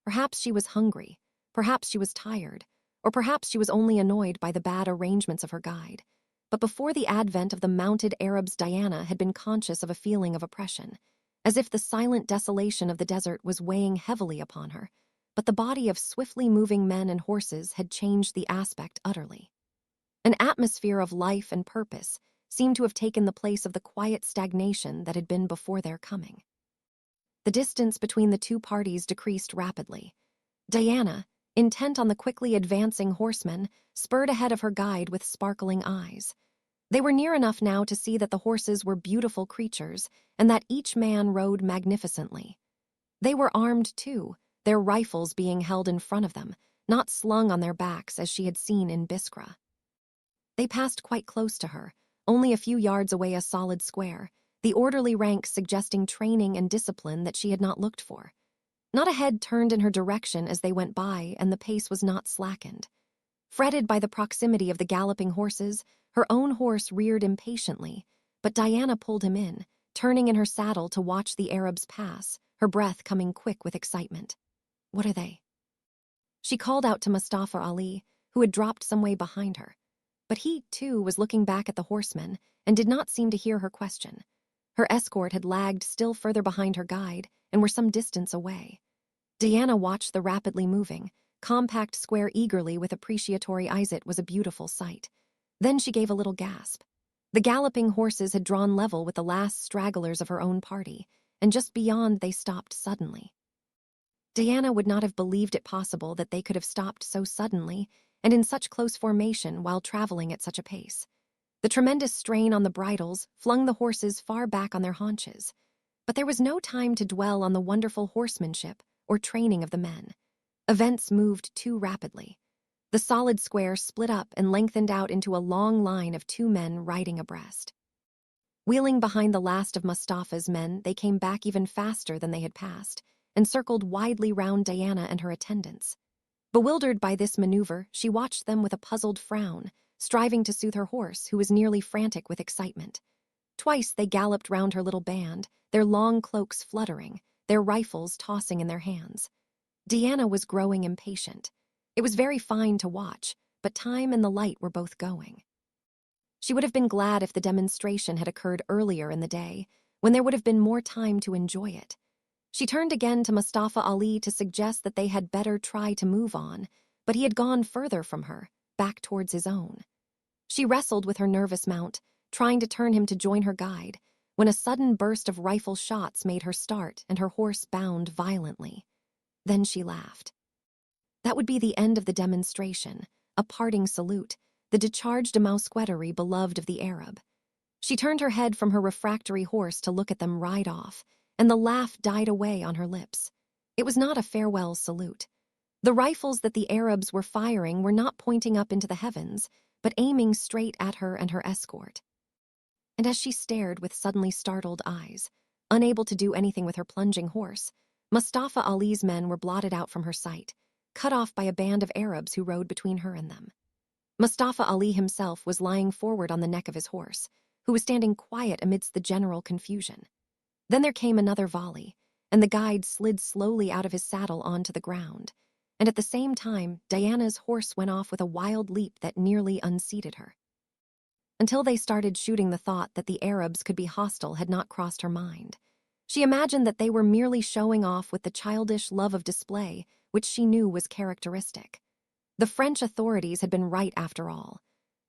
Perhaps she was hungry, perhaps she was tired, or perhaps she was only annoyed by the bad arrangements of her guide. But before the advent of the mounted Arabs, Diana had been conscious of a feeling of oppression, as if the silent desolation of the desert was weighing heavily upon her, but the body of swiftly moving men and horses had changed the aspect utterly. An atmosphere of life and purpose seemed to have taken the place of the quiet stagnation that had been before their coming. The distance between the two parties decreased rapidly. Diana, intent on the quickly advancing horsemen, spurred ahead of her guide with sparkling eyes. They were near enough now to see that the horses were beautiful creatures and that each man rode magnificently. They were armed too, their rifles being held in front of them, not slung on their backs as she had seen in Biskra. They passed quite close to her, only a few yards away, a solid square, the orderly ranks suggesting training and discipline that she had not looked for. Not a head turned in her direction as they went by, and the pace was not slackened. Fretted by the proximity of the galloping horses, her own horse reared impatiently, but Diana pulled him in, turning in her saddle to watch the Arabs pass, her breath coming quick with excitement. "What are they?" She called out to Mustafa Ali, who had dropped some way behind her. But he, too, was looking back at the horsemen and did not seem to hear her question. Her escort had lagged still further behind her guide and were some distance away. Diana watched the rapidly moving, compact square eagerly with appreciatory eyes. It was a beautiful sight. Then she gave a little gasp. The galloping horses had drawn level with the last stragglers of her own party, and just beyond they stopped suddenly. Diana would not have believed it possible that they could have stopped so suddenly and in such close formation while traveling at such a pace. The tremendous strain on the bridles flung the horses far back on their haunches. But there was no time to dwell on the wonderful horsemanship or training of the men. Events moved too rapidly. The solid square split up and lengthened out into a long line of two men riding abreast. Wheeling behind the last of Mustafa's men, they came back even faster than they had passed, and circled widely round Diana and her attendants. Bewildered by this maneuver, she watched them with a puzzled frown, striving to soothe her horse, who was nearly frantic with excitement. Twice they galloped round her little band, their long cloaks fluttering, their rifles tossing in their hands. Diana was growing impatient. It was very fine to watch, but time and the light were both going. She would have been glad if the demonstration had occurred earlier in the day, when there would have been more time to enjoy it. She turned again to Mustafa Ali to suggest that they had better try to move on, but he had gone further from her, back towards his own. She wrestled with her nervous mount, trying to turn him to join her guide, when a sudden burst of rifle shots made her start and her horse bound violently. Then she laughed. That would be the end of the demonstration, a parting salute, the décharge de mousqueterie beloved of the Arab. She turned her head from her refractory horse to look at them ride off, and the laugh died away on her lips. It was not a farewell salute. The rifles that the Arabs were firing were not pointing up into the heavens, but aiming straight at her and her escort. And as she stared with suddenly startled eyes, unable to do anything with her plunging horse, Mustafa Ali's men were blotted out from her sight, cut off by a band of Arabs who rode between her and them. Mustafa Ali himself was lying forward on the neck of his horse, who was standing quiet amidst the general confusion. Then there came another volley, and the guide slid slowly out of his saddle onto the ground, and at the same time, Diana's horse went off with a wild leap that nearly unseated her. Until they started shooting, the thought that the Arabs could be hostile had not crossed her mind. She imagined that they were merely showing off with the childish love of display, which she knew was characteristic. The French authorities had been right after all.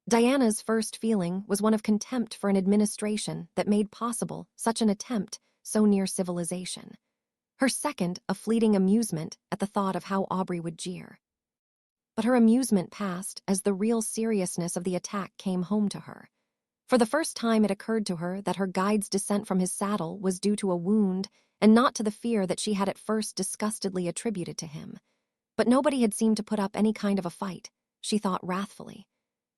Diana's first feeling was one of contempt for an administration that made possible such an attempt so near civilization. Her second, a fleeting amusement at the thought of how Aubrey would jeer. But her amusement passed as the real seriousness of the attack came home to her. For the first time it occurred to her that her guide's descent from his saddle was due to a wound and not to the fear that she had at first disgustedly attributed to him. But nobody had seemed to put up any kind of a fight, she thought wrathfully.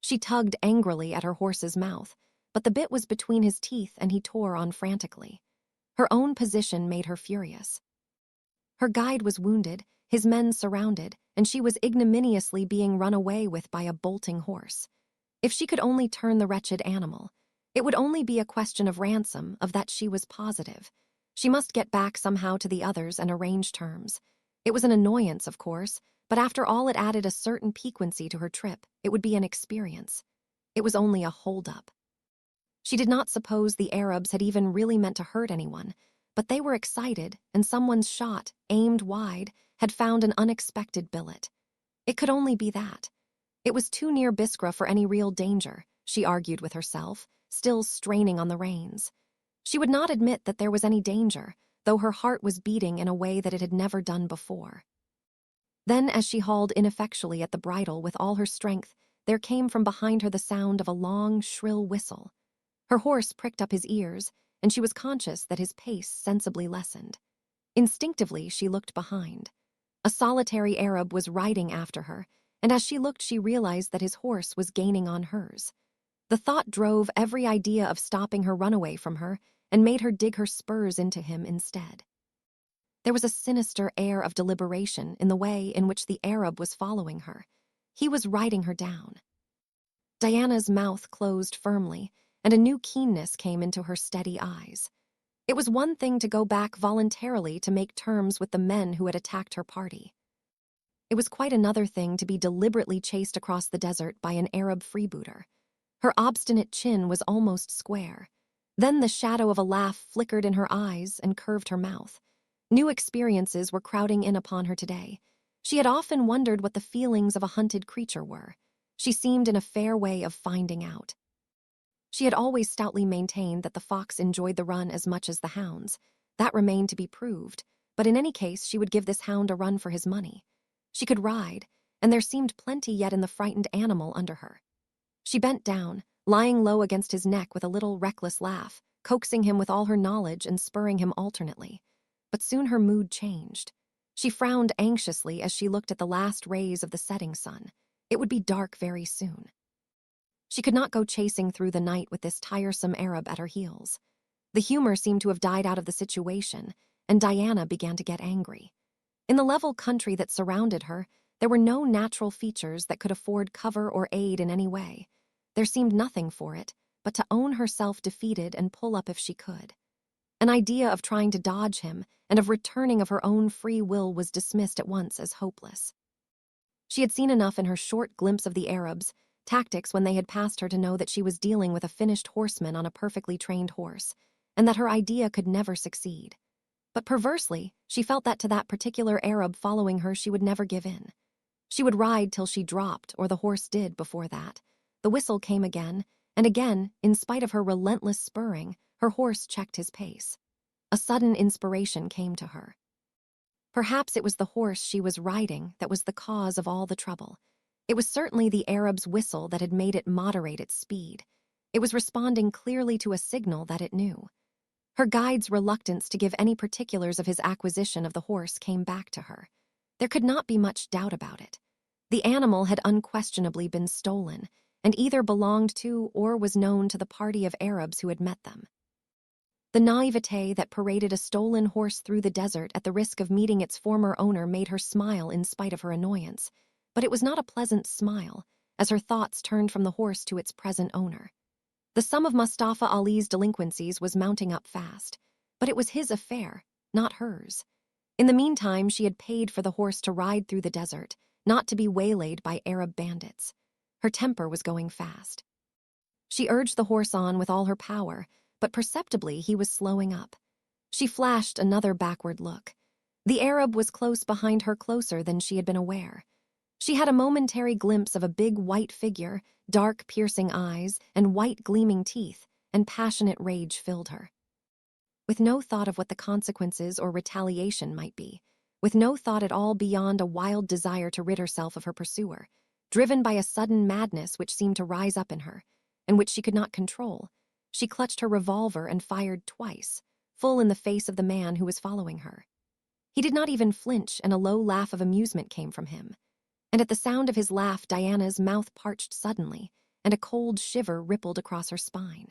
She tugged angrily at her horse's mouth, but the bit was between his teeth and he tore on frantically. Her own position made her furious. Her guide was wounded, his men surrounded, and she was ignominiously being run away with by a bolting horse. If she could only turn the wretched animal, it would only be a question of ransom, of that she was positive. She must get back somehow to the others and arrange terms. It was an annoyance, of course, but after all it added a certain piquancy to her trip. It would be an experience. It was only a hold-up. She did not suppose the Arabs had even really meant to hurt anyone, but they were excited, and someone's shot, aimed wide, had found an unexpected billet. It could only be that. It was too near Biskra for any real danger, she argued with herself, still straining on the reins. She would not admit that there was any danger, though her heart was beating in a way that it had never done before. Then, as she hauled ineffectually at the bridle with all her strength, there came from behind her the sound of a long, shrill whistle. Her horse pricked up his ears, and she was conscious that his pace sensibly lessened. Instinctively, she looked behind. A solitary Arab was riding after her, and as she looked, she realized that his horse was gaining on hers. The thought drove every idea of stopping her runaway from her and made her dig her spurs into him instead. There was a sinister air of deliberation in the way in which the Arab was following her. He was riding her down. Diana's mouth closed firmly, and a new keenness came into her steady eyes. It was one thing to go back voluntarily to make terms with the men who had attacked her party. It was quite another thing to be deliberately chased across the desert by an Arab freebooter. Her obstinate chin was almost square. Then the shadow of a laugh flickered in her eyes and curved her mouth. New experiences were crowding in upon her today. She had often wondered what the feelings of a hunted creature were. She seemed in a fair way of finding out. She had always stoutly maintained that the fox enjoyed the run as much as the hounds. That remained to be proved, but in any case she would give this hound a run for his money. She could ride, and there seemed plenty yet in the frightened animal under her. She bent down, lying low against his neck with a little reckless laugh, coaxing him with all her knowledge and spurring him alternately. But soon her mood changed. She frowned anxiously as she looked at the last rays of the setting sun. It would be dark very soon. She could not go chasing through the night with this tiresome Arab at her heels. The humor seemed to have died out of the situation, and Diana began to get angry. In the level country that surrounded her, there were no natural features that could afford cover or aid in any way. There seemed nothing for it but to own herself defeated and pull up if she could. An idea of trying to dodge him and of returning of her own free will was dismissed at once as hopeless. She had seen enough in her short glimpse of the Arabs' tactics when they had passed her to know that she was dealing with a finished horseman on a perfectly trained horse, and that her idea could never succeed. But perversely, she felt that to that particular Arab following her she would never give in. She would ride till she dropped, or the horse did before that. The whistle came again, and again, in spite of her relentless spurring, her horse checked his pace. A sudden inspiration came to her. Perhaps it was the horse she was riding that was the cause of all the trouble. It was certainly the Arab's whistle that had made it moderate its speed. It was responding clearly to a signal that it knew. Her guide's reluctance to give any particulars of his acquisition of the horse came back to her. There could not be much doubt about it. The animal had unquestionably been stolen, and either belonged to or was known to the party of Arabs who had met them. The naivete that paraded a stolen horse through the desert at the risk of meeting its former owner made her smile in spite of her annoyance, but it was not a pleasant smile, as her thoughts turned from the horse to its present owner. The sum of Mustafa Ali's delinquencies was mounting up fast, but it was his affair, not hers. In the meantime, she had paid for the horse to ride through the desert, not to be waylaid by Arab bandits. Her temper was going fast. She urged the horse on with all her power, but perceptibly he was slowing up. She flashed another backward look. The Arab was close behind her, closer than she had been aware. She had a momentary glimpse of a big white figure, dark piercing eyes, and white gleaming teeth, and passionate rage filled her. With no thought of what the consequences or retaliation might be, with no thought at all beyond a wild desire to rid herself of her pursuer, driven by a sudden madness which seemed to rise up in her, and which she could not control, she clutched her revolver and fired twice, full in the face of the man who was following her. He did not even flinch, and a low laugh of amusement came from him. And at the sound of his laugh, Diana's mouth parched suddenly, and a cold shiver rippled across her spine.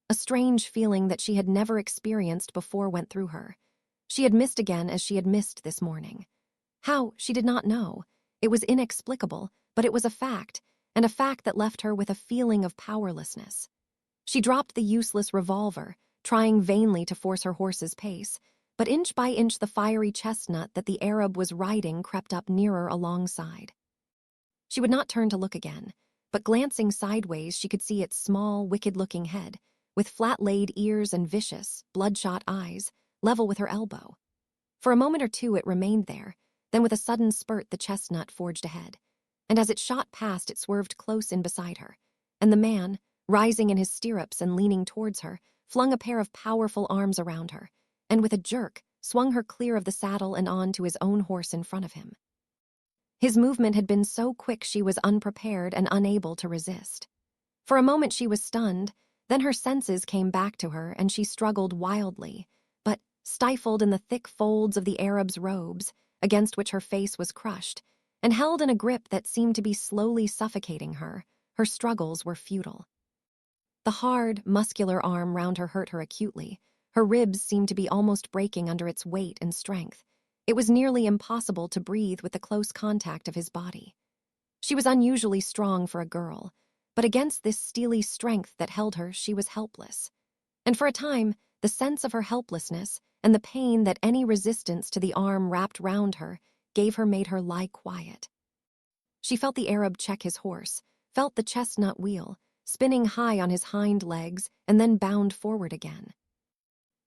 A strange feeling that she had never experienced before went through her. She had missed again as she had missed this morning. How, she did not know. It was inexplicable, but it was a fact, and a fact that left her with a feeling of powerlessness. She dropped the useless revolver, trying vainly to force her horse's pace, but inch by inch the fiery chestnut that the Arab was riding crept up nearer alongside. She would not turn to look again, but glancing sideways she could see its small, wicked-looking head, with flat-laid ears and vicious, bloodshot eyes, level with her elbow. For a moment or two it remained there, then with a sudden spurt the chestnut forged ahead, and as it shot past it swerved close in beside her, and the man, rising in his stirrups and leaning towards her, flung a pair of powerful arms around her, and with a jerk swung her clear of the saddle and on to his own horse in front of him. His movement had been so quick she was unprepared and unable to resist. For a moment she was stunned, then her senses came back to her and she struggled wildly, but, stifled in the thick folds of the Arab's robes, against which her face was crushed, and held in a grip that seemed to be slowly suffocating her, her struggles were futile. The hard, muscular arm round her hurt her acutely. Her ribs seemed to be almost breaking under its weight and strength. It was nearly impossible to breathe with the close contact of his body. She was unusually strong for a girl, but against this steely strength that held her, she was helpless. And for a time, the sense of her helplessness and the pain that any resistance to the arm wrapped round her made her lie quiet. She felt the Arab check his horse, felt the chestnut wheel, spinning high on his hind legs, and then bound forward again.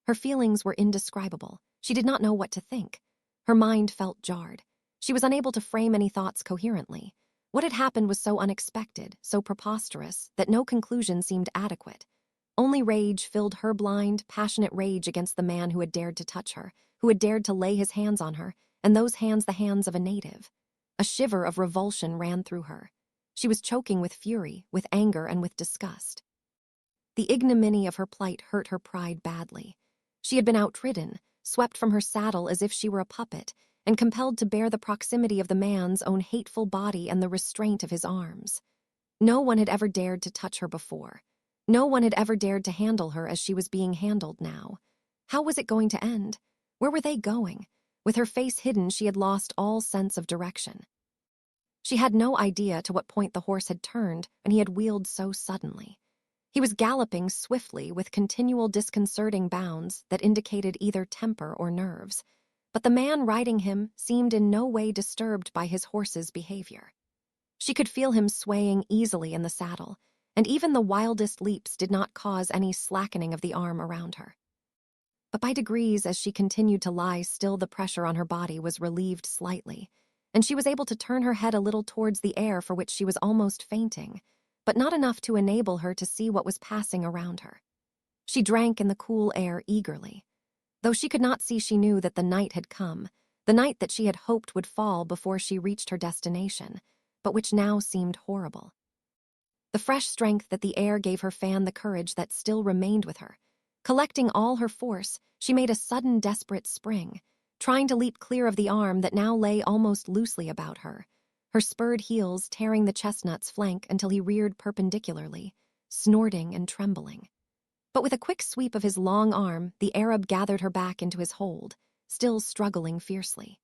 Her feelings were indescribable. She did not know what to think. Her mind felt jarred. She was unable to frame any thoughts coherently. What had happened was so unexpected, so preposterous, that no conclusion seemed adequate. Only rage filled her, blind, passionate rage against the man who had dared to touch her, who had dared to lay his hands on her, and those hands the hands of a native. A shiver of revulsion ran through her. She was choking with fury, with anger, and with disgust. The ignominy of her plight hurt her pride badly. She had been outridden, swept from her saddle as if she were a puppet, and compelled to bear the proximity of the man's own hateful body and the restraint of his arms. No one had ever dared to touch her before. No one had ever dared to handle her as she was being handled now. How was it going to end? Where were they going? With her face hidden, she had lost all sense of direction. She had no idea to what point the horse had turned and he had wheeled so suddenly. He was galloping swiftly with continual disconcerting bounds that indicated either temper or nerves, but the man riding him seemed in no way disturbed by his horse's behavior. She could feel him swaying easily in the saddle, and even the wildest leaps did not cause any slackening of the arm around her. But by degrees, as she continued to lie still, the pressure on her body was relieved slightly, and she was able to turn her head a little towards the air for which she was almost fainting, but not enough to enable her to see what was passing around her. She drank in the cool air eagerly. Though she could not see, she knew that the night had come, the night that she had hoped would fall before she reached her destination, but which now seemed horrible. The fresh strength that the air gave her fanned the courage that still remained with her. Collecting all her force, she made a sudden desperate spring, trying to leap clear of the arm that now lay almost loosely about her, her spurred heels tearing the chestnut's flank until he reared perpendicularly, snorting and trembling. But with a quick sweep of his long arm, the Arab gathered her back into his hold, still struggling fiercely.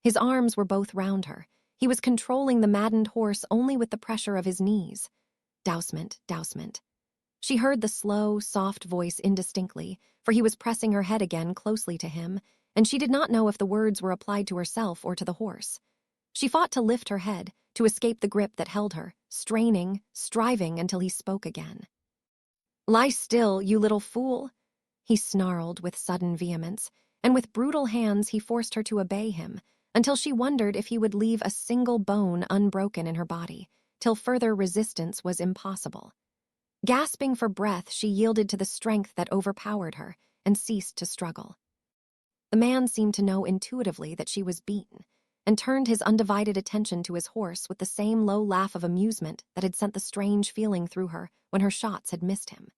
His arms were both round her. He was controlling the maddened horse only with the pressure of his knees. Dousement, dousement. She heard the slow, soft voice indistinctly, for he was pressing her head again closely to him, and she did not know if the words were applied to herself or to the horse. She fought to lift her head, to escape the grip that held her, straining, striving until he spoke again. "Lie still, you little fool," he snarled with sudden vehemence, and with brutal hands he forced her to obey him, until she wondered if he would leave a single bone unbroken in her body, till further resistance was impossible. Gasping for breath, she yielded to the strength that overpowered her and ceased to struggle. The man seemed to know intuitively that she was beaten, and turned his undivided attention to his horse with the same low laugh of amusement that had sent the strange feeling through her when her shots had missed him.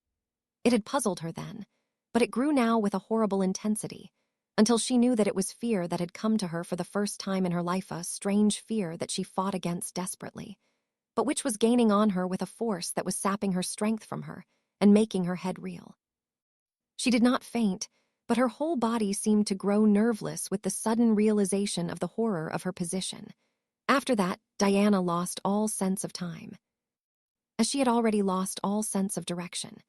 It had puzzled her then, but it grew now with a horrible intensity, until she knew that it was fear that had come to her for the first time in her life, a strange fear that she fought against desperately, but which was gaining on her with a force that was sapping her strength from her and making her head reel. She did not faint, but her whole body seemed to grow nerveless with the sudden realization of the horror of her position. After that, Diana lost all sense of time, as she had already lost all sense of direction.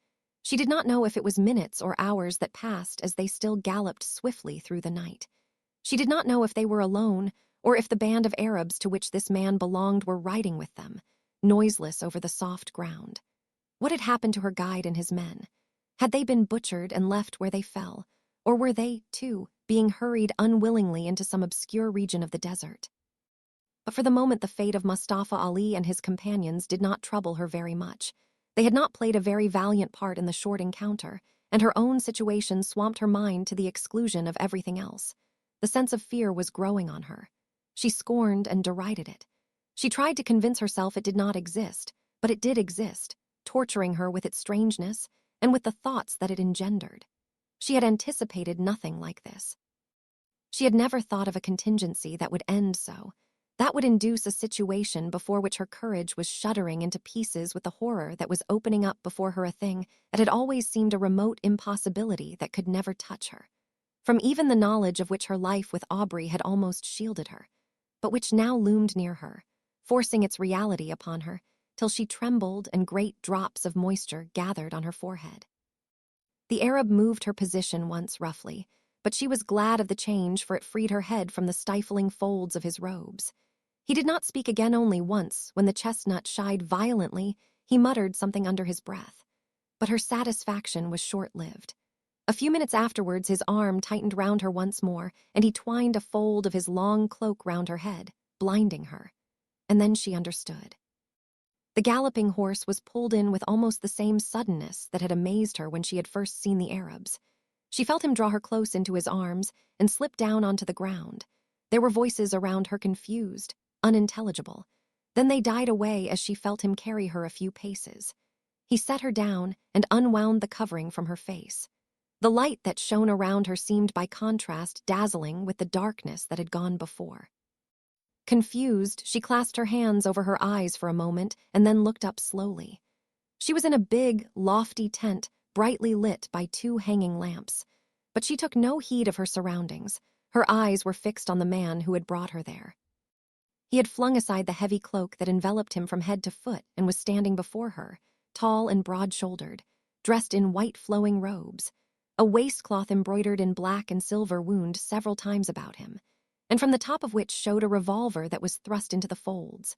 She did not know if it was minutes or hours that passed as they still galloped swiftly through the night. She did not know if they were alone or if the band of Arabs to which this man belonged were riding with them, noiseless over the soft ground. What had happened to her guide and his men? Had they been butchered and left where they fell, or were they, too, being hurried unwillingly into some obscure region of the desert? But for the moment the fate of Mustafa Ali and his companions did not trouble her very much. They had not played a very valiant part in the short encounter, and her own situation swamped her mind to the exclusion of everything else. The sense of fear was growing on her. She scorned and derided it. She tried to convince herself it did not exist, but it did exist, torturing her with its strangeness and with the thoughts that it engendered. She had anticipated nothing like this. She had never thought of a contingency that would end so, that would induce a situation before which her courage was shuddering into pieces with the horror that was opening up before her, a thing that had always seemed a remote impossibility that could never touch her, from even the knowledge of which her life with Aubrey had almost shielded her, but which now loomed near her, forcing its reality upon her, till she trembled and great drops of moisture gathered on her forehead. The Arab moved her position once roughly, but she was glad of the change, for it freed her head from the stifling folds of his robes. He did not speak again. Only once, when the chestnut shied violently, he muttered something under his breath. But her satisfaction was short-lived. A few minutes afterwards his arm tightened round her once more, and he twined a fold of his long cloak round her head, blinding her. And then she understood. The galloping horse was pulled in with almost the same suddenness that had amazed her when she had first seen the Arabs. She felt him draw her close into his arms and slip down onto the ground. There were voices around her, confused, unintelligible. Then they died away as she felt him carry her a few paces. He set her down and unwound the covering from her face. The light that shone around her seemed by contrast dazzling with the darkness that had gone before. Confused, she clasped her hands over her eyes for a moment and then looked up slowly. She was in a big, lofty tent, brightly lit by 2 hanging lamps. But she took no heed of her surroundings. Her eyes were fixed on the man who had brought her there. He had flung aside the heavy cloak that enveloped him from head to foot and was standing before her, tall and broad-shouldered, dressed in white flowing robes. A waistcloth embroidered in black and silver wound several times about him, and from the top of which showed a revolver that was thrust into the folds.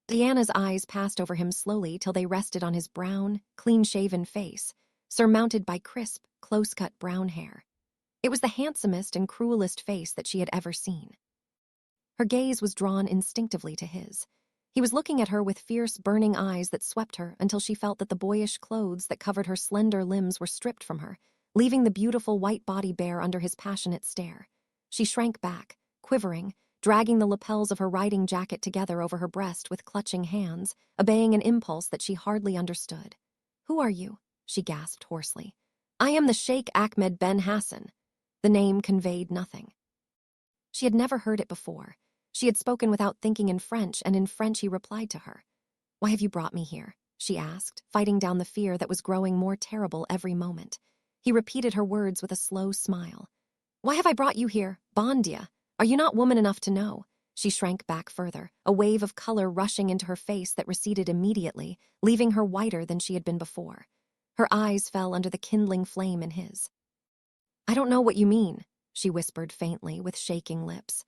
Diana's eyes passed over him slowly till they rested on his brown, clean-shaven face, surmounted by crisp, close-cut brown hair. It was the handsomest and cruelest face that she had ever seen. Her gaze was drawn instinctively to his. He was looking at her with fierce, burning eyes that swept her until she felt that the boyish clothes that covered her slender limbs were stripped from her, leaving the beautiful white body bare under his passionate stare. She shrank back, quivering, dragging the lapels of her riding jacket together over her breast with clutching hands, obeying an impulse that she hardly understood. "Who are you?" she gasped hoarsely. "I am the Sheik Ahmed Ben Hassan." The name conveyed nothing. She had never heard it before. She had spoken without thinking in French, and in French he replied to her. "Why have you brought me here?" she asked, fighting down the fear that was growing more terrible every moment. He repeated her words with a slow smile. "Why have I brought you here, bon Dieu? Are you not woman enough to know?" She shrank back further, a wave of color rushing into her face that receded immediately, leaving her whiter than she had been before. Her eyes fell under the kindling flame in his. "I don't know what you mean," she whispered faintly with shaking lips.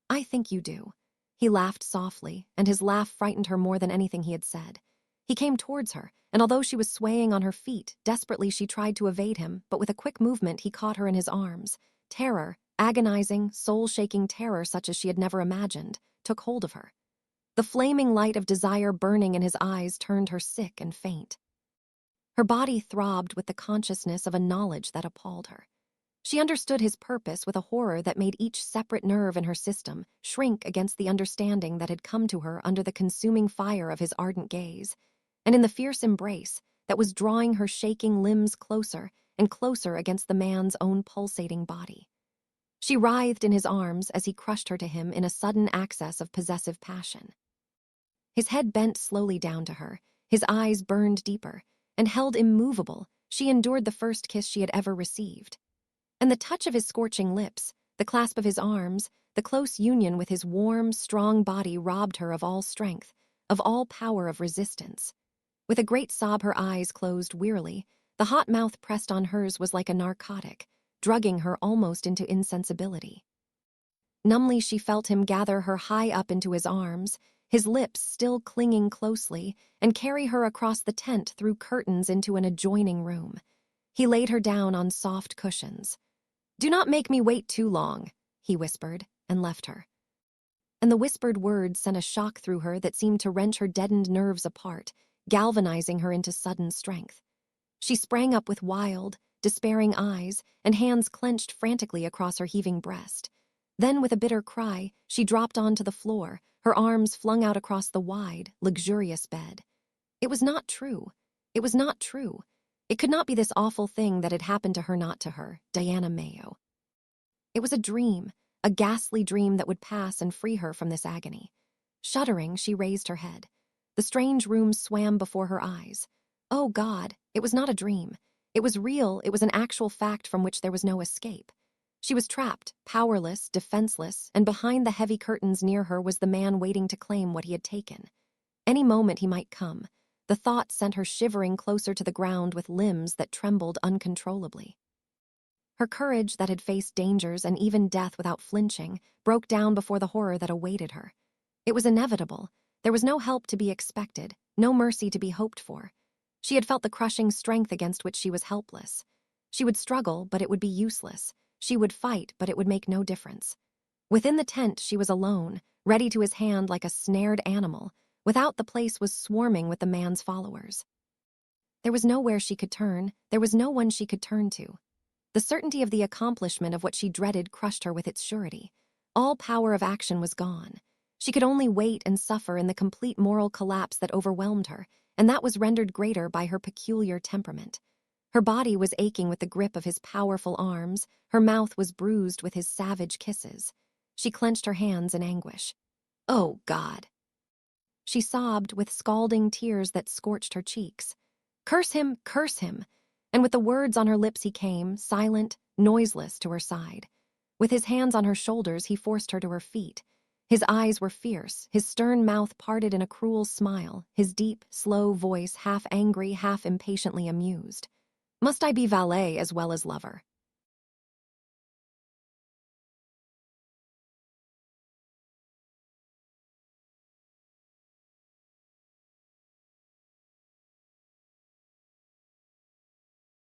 "I think you do." He laughed softly, and his laugh frightened her more than anything he had said. He came towards her, and although she was swaying on her feet, desperately she tried to evade him, but with a quick movement he caught her in his arms. Terror, agonizing, soul-shaking terror such as she had never imagined, took hold of her. The flaming light of desire burning in his eyes turned her sick and faint. Her body throbbed with the consciousness of a knowledge that appalled her. She understood his purpose with a horror that made each separate nerve in her system shrink against the understanding that had come to her under the consuming fire of his ardent gaze, and in the fierce embrace that was drawing her shaking limbs closer and closer against the man's own pulsating body. She writhed in his arms as he crushed her to him in a sudden access of possessive passion. His head bent slowly down to her, his eyes burned deeper, and held immovable, she endured the first kiss she had ever received. And the touch of his scorching lips, the clasp of his arms, the close union with his warm, strong body robbed her of all strength, of all power of resistance. With a great sob, her eyes closed wearily. The hot mouth pressed on hers was like a narcotic, drugging her almost into insensibility. Numbly she felt him gather her high up into his arms, his lips still clinging closely, and carry her across the tent through curtains into an adjoining room. He laid her down on soft cushions. "Do not make me wait too long," he whispered, and left her. And the whispered words sent a shock through her that seemed to wrench her deadened nerves apart, galvanizing her into sudden strength. She sprang up with wild, despairing eyes and hands clenched frantically across her heaving breast. Then, with a bitter cry, she dropped onto the floor, her arms flung out across the wide, luxurious bed. It was not true. It was not true. It could not be this awful thing that had happened to her, not to her, Diana Mayo. It was a dream, a ghastly dream that would pass and free her from this agony. Shuddering, she raised her head. The strange room swam before her eyes. Oh God, it was not a dream. It was real, it was an actual fact from which there was no escape. She was trapped, powerless, defenseless, and behind the heavy curtains near her was the man waiting to claim what he had taken. Any moment he might come. The thought sent her shivering closer to the ground with limbs that trembled uncontrollably. Her courage that had faced dangers and even death without flinching broke down before the horror that awaited her. It was inevitable. There was no help to be expected, no mercy to be hoped for. She had felt the crushing strength against which she was helpless. She would struggle, but it would be useless. She would fight, but it would make no difference. Within the tent, she was alone, ready to his hand like a snared animal. Without, the place was swarming with the man's followers. There was nowhere she could turn. There was no one she could turn to. The certainty of the accomplishment of what she dreaded crushed her with its surety. All power of action was gone. She could only wait and suffer in the complete moral collapse that overwhelmed her, and that was rendered greater by her peculiar temperament. Her body was aching with the grip of his powerful arms, her mouth was bruised with his savage kisses. She clenched her hands in anguish. "Oh, God!" She sobbed with scalding tears that scorched her cheeks. "Curse him, curse him!" And with the words on her lips he came, silent, noiseless, to her side. With his hands on her shoulders, he forced her to her feet. His eyes were fierce, his stern mouth parted in a cruel smile, his deep, slow voice half angry, half impatiently amused. "Must I be valet as well as lover?"